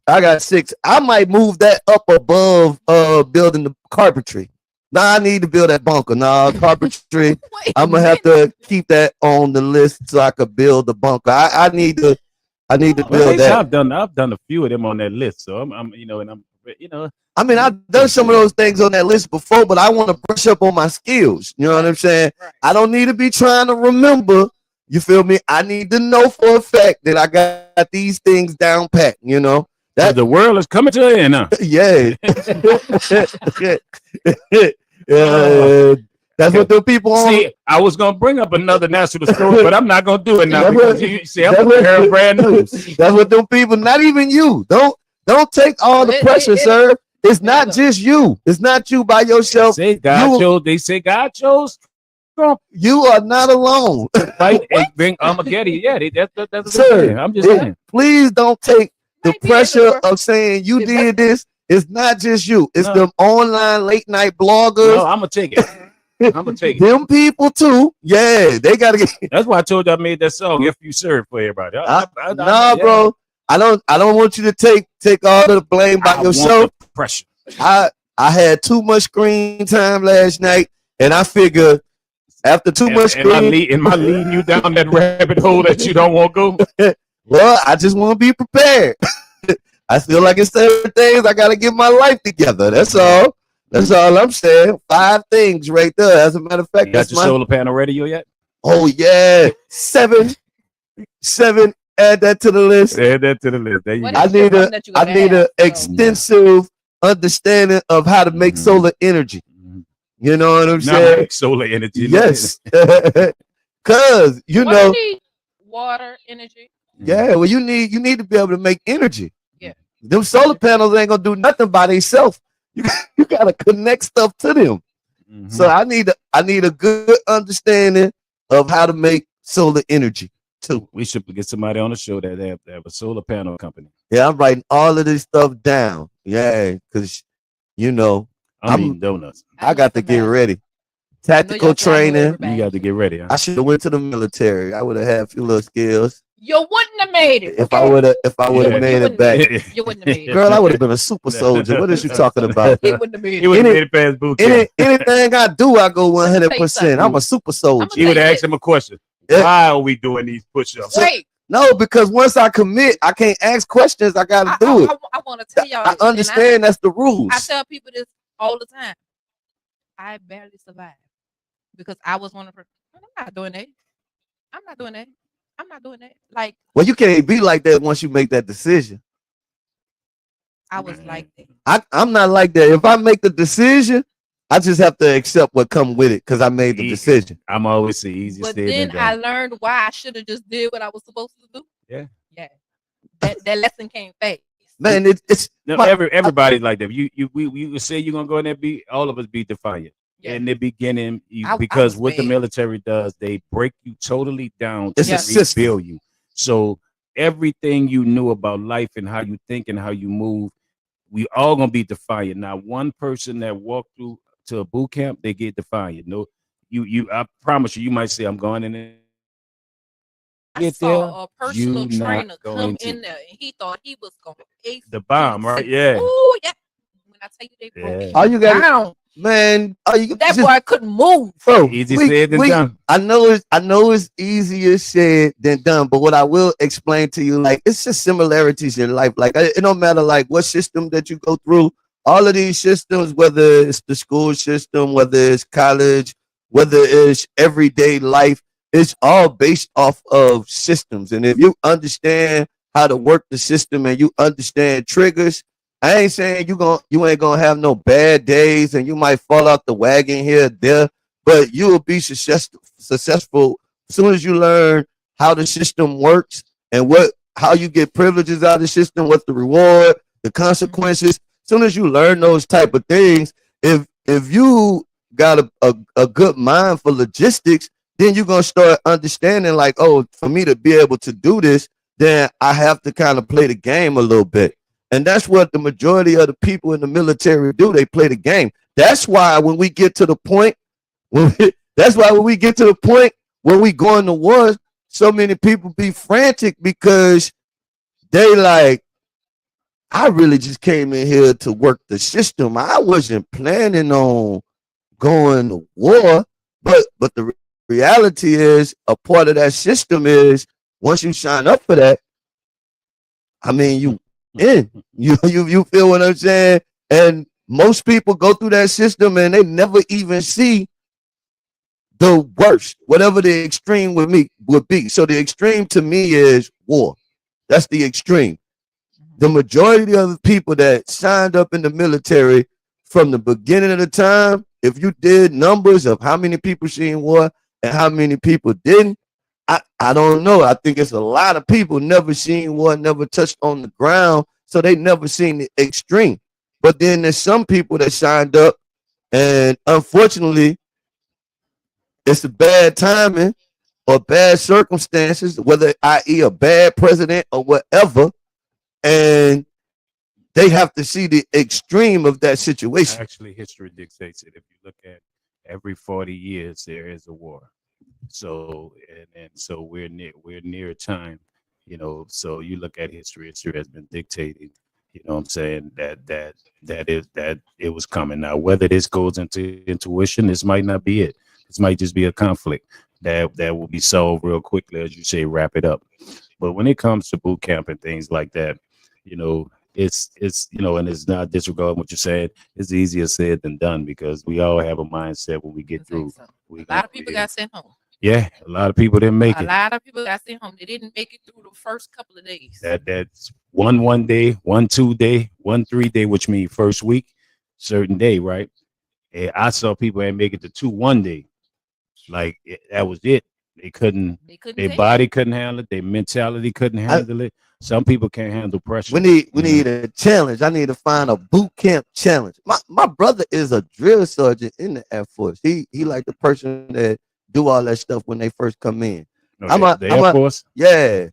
I might move that up above building the carpentry. Nah, I need to build that bunker. Nah, carpentry. I'm gonna have to keep that on the list so I could build the bunker. I need to build that. I've done a few of them on that list, so I'm I mean, I've done some of those things on that list before, but I want to brush up on my skills. You know what I'm saying? Right. I don't need to be trying to remember. You feel me? I need to know for a fact that I got these things down pat. You know that the world is coming to an end. Huh? Yeah. That's what the people see. I was gonna bring up another national story, but I'm not gonna do it now because you see I'm preparing brand news. That's what them people. Not even you. Don't take all the pressure, sir. It's not just you. It's not you by yourself. They say God chose Trump. You are not alone. Right? And bring Armageddon. Yeah, that's sir. I'm just saying. Please don't take the pressure of saying you did this. It's not just you. It's them online late night bloggers. No, I'm gonna take it. Them people too. Yeah, they gotta get. That's why I told you I made that song. If you serve for everybody. Bro. I don't want you to take all of the blame by yourself. Pressure. I had too much screen time last night, and I figured after too much screen, am I leading you down that rabbit hole that you don't want to go? Well, I just want to be prepared. I feel like it's certain things I got to get my life together. That's all. That's all I'm saying. 5 things right there. As a matter of fact, you got your solar panel radio yet? Oh yeah, 7. Add that to the list. Add that to the list. There you go. I need a extensive understanding of how to make solar energy. You know what I'm saying? Make solar energy. Yes. Cause you need water energy. Yeah, well you need to be able to make energy. Yeah. Them solar panels ain't gonna do nothing by themselves. You gotta connect stuff to them. Mm-hmm. So I need a good understanding of how to make solar energy. Too. We should get somebody on the show that have a solar panel company. Yeah, I'm writing all of this stuff down. Yeah, because I'm eating donuts. I got to get ready. Tactical training. You got to get ready. Huh? I should have went to the military. I would have had a few little skills. You wouldn't have made it. If I would have made it back. You wouldn't have made it. Girl, I would have been a super soldier. What is you talking about? He wouldn't have made it. He would have made it past boot camp. Anything I do, I go 100%. I'm a super soldier. You would ask him a question. Why are we doing these push-ups? Wait, No, because once I commit, I can't ask questions. I gotta do it. I want to tell y'all. I understand that's the rules. I tell people this all the time. I barely survived because I was one of the. I'm not doing that. I'm not doing that. I'm not doing that. Like, well, you can't be like that once you make that decision. I was like that. I'm not like that. If I make the decision, I just have to accept what come with it because I made the decision. I'm always the easiest. But then I learned why I should have just did what I was supposed to do. Yeah. That lesson came fast. Man, it's everybody's like that. You say you're gonna go in there, all of us be defiant. Yeah. In the beginning, because what the military does, they break you totally down to rebuild you. So everything you knew about life and how you think and how you move, we all gonna be defiant. Now, one person that walked through to a boot camp, they get defiant. No, I promise you, you might say, I'm going in there. I saw a personal trainer come in there, and he thought he was going to ace the bomb, right? Yeah. Oh, yeah. When I tell you they broke all you got down. Man, that boy couldn't move. Bro, easy said than done. I know it's easier said than done, but what I will explain to you, like, it's just similarities in life. Like, it don't matter like what system that you go through. All of these systems, whether it's the school system, whether it's college, whether it's everyday life, it's all based off of systems. And if you understand how to work the system and you understand triggers, I ain't saying you ain't gonna have no bad days and you might fall out the wagon here or there, but you will be successful as soon as you learn how the system works and how you get privileges out of the system, what the reward, the consequences. As soon as you learn those type of things, if you got a good mind for logistics, then you're gonna start understanding like, oh, for me to be able to do this, then I have to kind of play the game a little bit. And that's what the majority of the people in the military do. They play the game. That's why when we get to the point, when we go into war, so many people be frantic because they like, I really just came in here to work the system. I wasn't planning on going to war, but the reality is a part of that system is once you sign up for that, I mean, you feel what I'm saying? And most people go through that system and they never even see the worst, whatever the extreme would be. So the extreme to me is war. That's the extreme. The majority of the people that signed up in the military from the beginning of the time, if you did numbers of how many people seen war and how many people didn't, I don't know. I think it's a lot of people never seen war, never touched on the ground, so they never seen the extreme. But then there's some people that signed up, and unfortunately, it's a bad timing or bad circumstances, whether i.e. a bad president or whatever, and they have to see the extreme of that situation. Actually, history dictates it. If you look at every 40 years, there is a war. So and so we're near time, so you look at history has been dictating, what I'm saying, that it was coming. Now, whether this goes into intuition, this might not be it. This might just be a conflict that will be solved real quickly, as you say, wrap it up. But when it comes to boot camp and things like that, it's and it's not disregarding what you said. It's easier said than done because we all have a mindset when we get through. So. A lot of people got sent home. Yeah, a lot of people didn't make it. A lot of people got sent home. They didn't make it through the first couple of days. That's one day, 1 2 day, 1 3 day, which means first week, certain day, right? And I saw people that make it to 2 1 day. Like that was it. They couldn't their body couldn't handle it. Their mentality couldn't handle it. Some people can't handle pressure. We need a challenge. I need to find a boot camp challenge. My brother is a drill sergeant in the Air Force. He like the person that do all that stuff when they first come in. The Air Force? Yeah.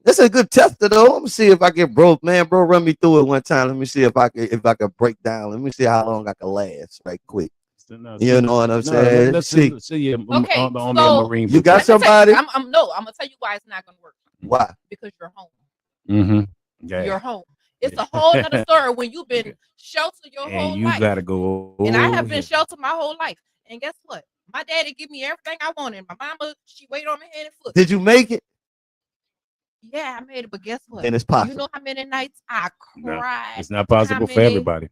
That's a good tester though. I'm gonna see if I can bro run me through it one time. Let me see if I can break down. Let me see how long I can last right quick. You know what I'm saying? Let's see. Okay, Marine. You got somebody? I'm gonna tell you why it's not gonna work. Why? Because you're home. Mm-hmm. Yeah. You're home. It's a whole other story when you've been sheltered your whole life. You gotta go. And I have been sheltered my whole life. And guess what? My daddy give me everything I wanted. My mama, she waited on my hand and foot. Did you make it? Yeah, I made it, but guess what? And it's possible. You know how many nights I No, cried? it's not possible for everybody.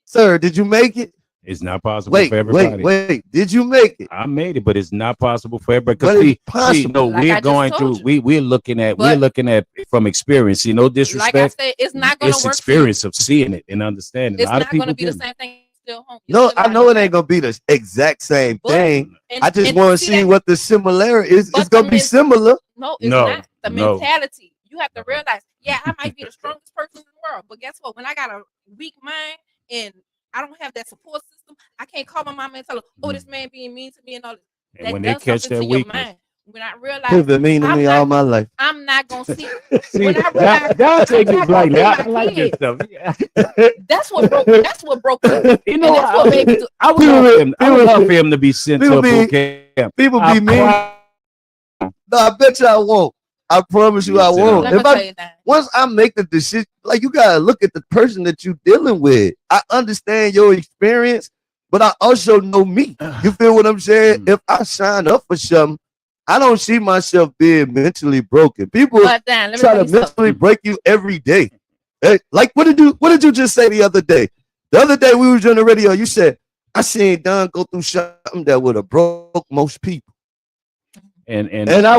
Sir, did you make it? It's not possible for everybody. Wait. Did you make it? I made it, but it's not possible for everybody. But it's possible. No, Like we're I just going told through. We're looking at from experience. See, no disrespect. Like I said, it's not going to It's work. experience of seeing it and understanding. It's a lot not of people going to be the didn't. same thing. Still home. No, I know it ain't gonna be the exact same thing. I just want to see what the similarity is. It's gonna be similar. No, it's not. The mentality. You have to realize, yeah, I might be the strongest person in the world, but guess what? When I got a weak mind and I don't have that support system, I can't call my mama and tell her, "Oh, this man being mean to me and all this." And when they catch that weakness, when I realize He's been mean to me all my life. I'm not gonna see. See, when I realize God take it lightly. I like this stuff. That's what broke. That's what broke me. You know, that's what made me do. I would love him. I would love for him to be sent to a boot camp. People be mean. No, I bet you I won't. I promise you I won't. Once I make the decision, like you gotta look at the person that you're dealing with. I understand your experience, but I also know me. You feel what I'm saying? If I sign up for something, I don't see myself being mentally broken. People try to mentally break you every day. Hey, like what did you just say the other day? The other day we was on the radio. You said I seen Don go through something that would have broke most people. And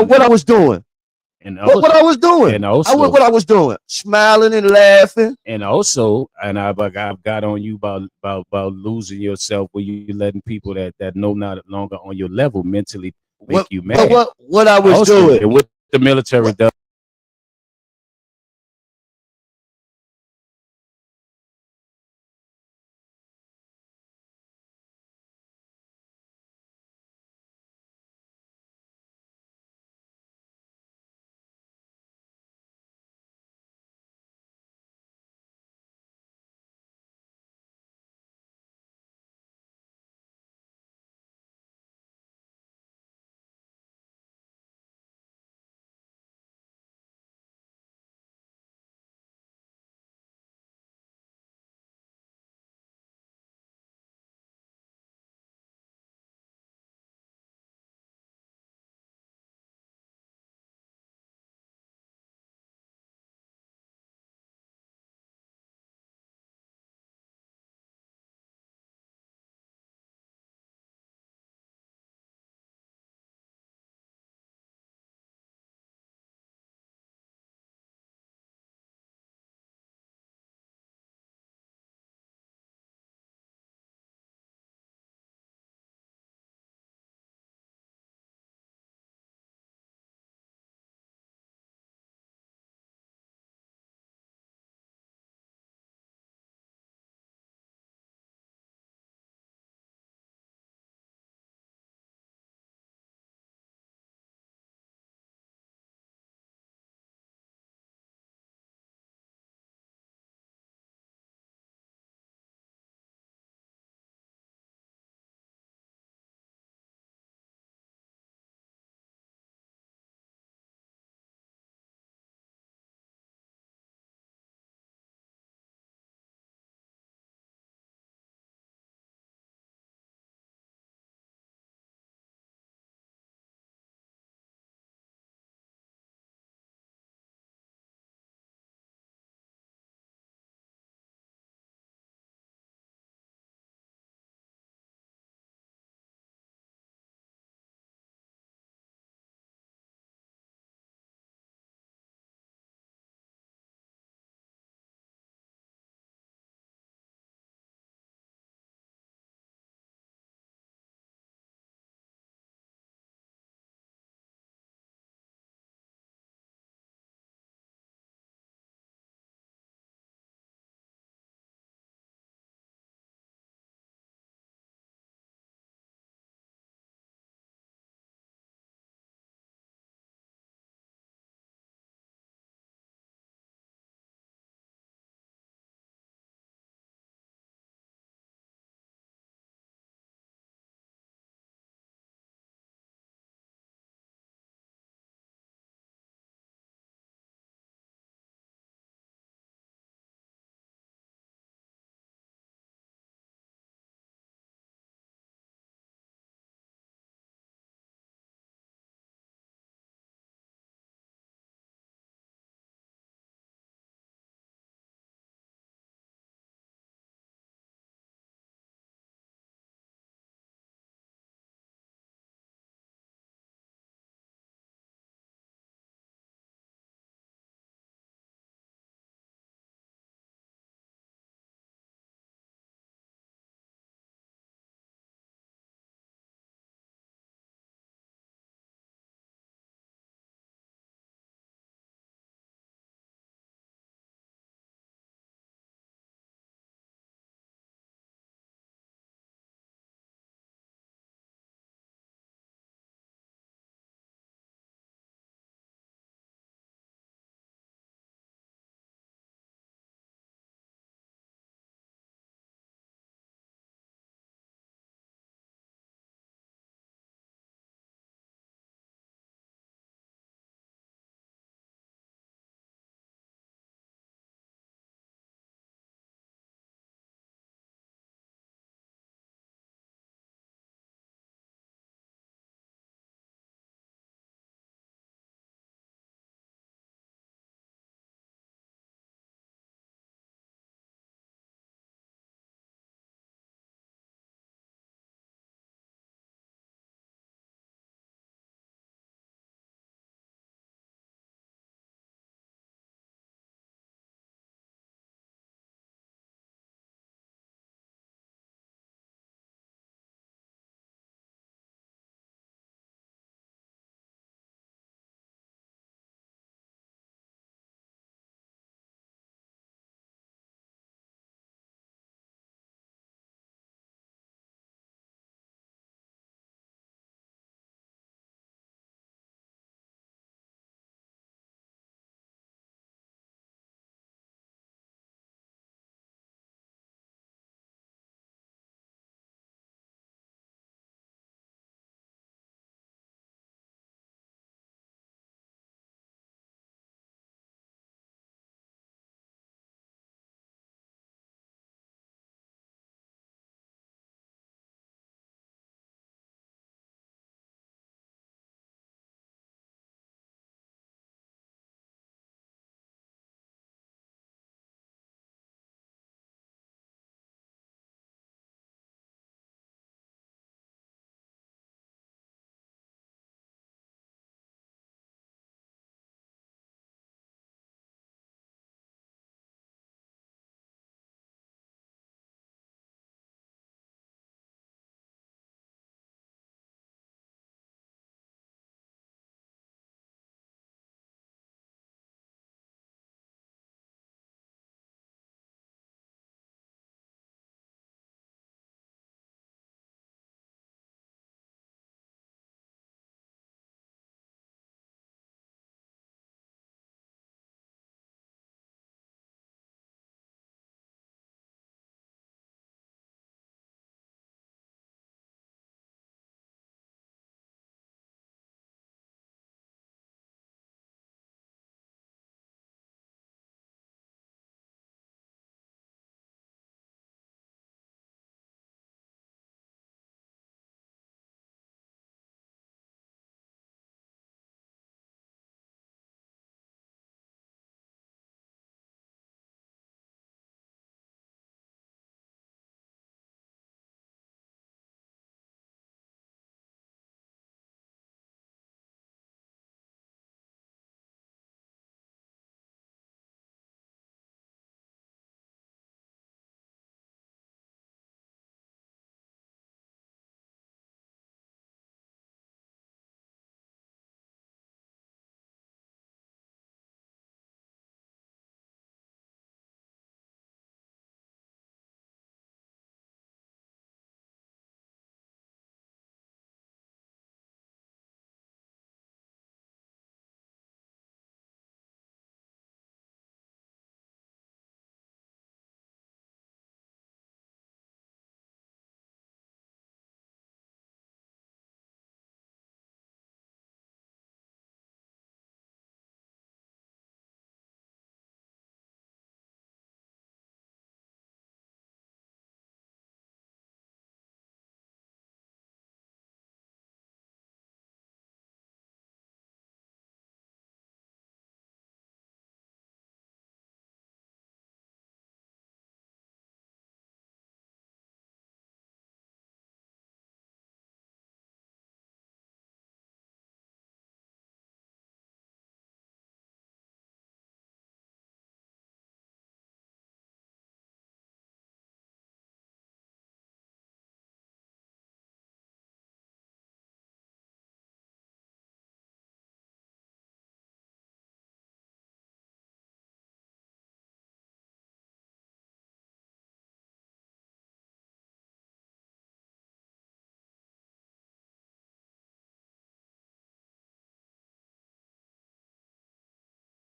what I was doing. And also, what I was doing, and also what I was doing, smiling and laughing, and also, and I've got on you about losing yourself, where you letting people that know not longer on your level mentally make you mad. What I was doing, and what the military does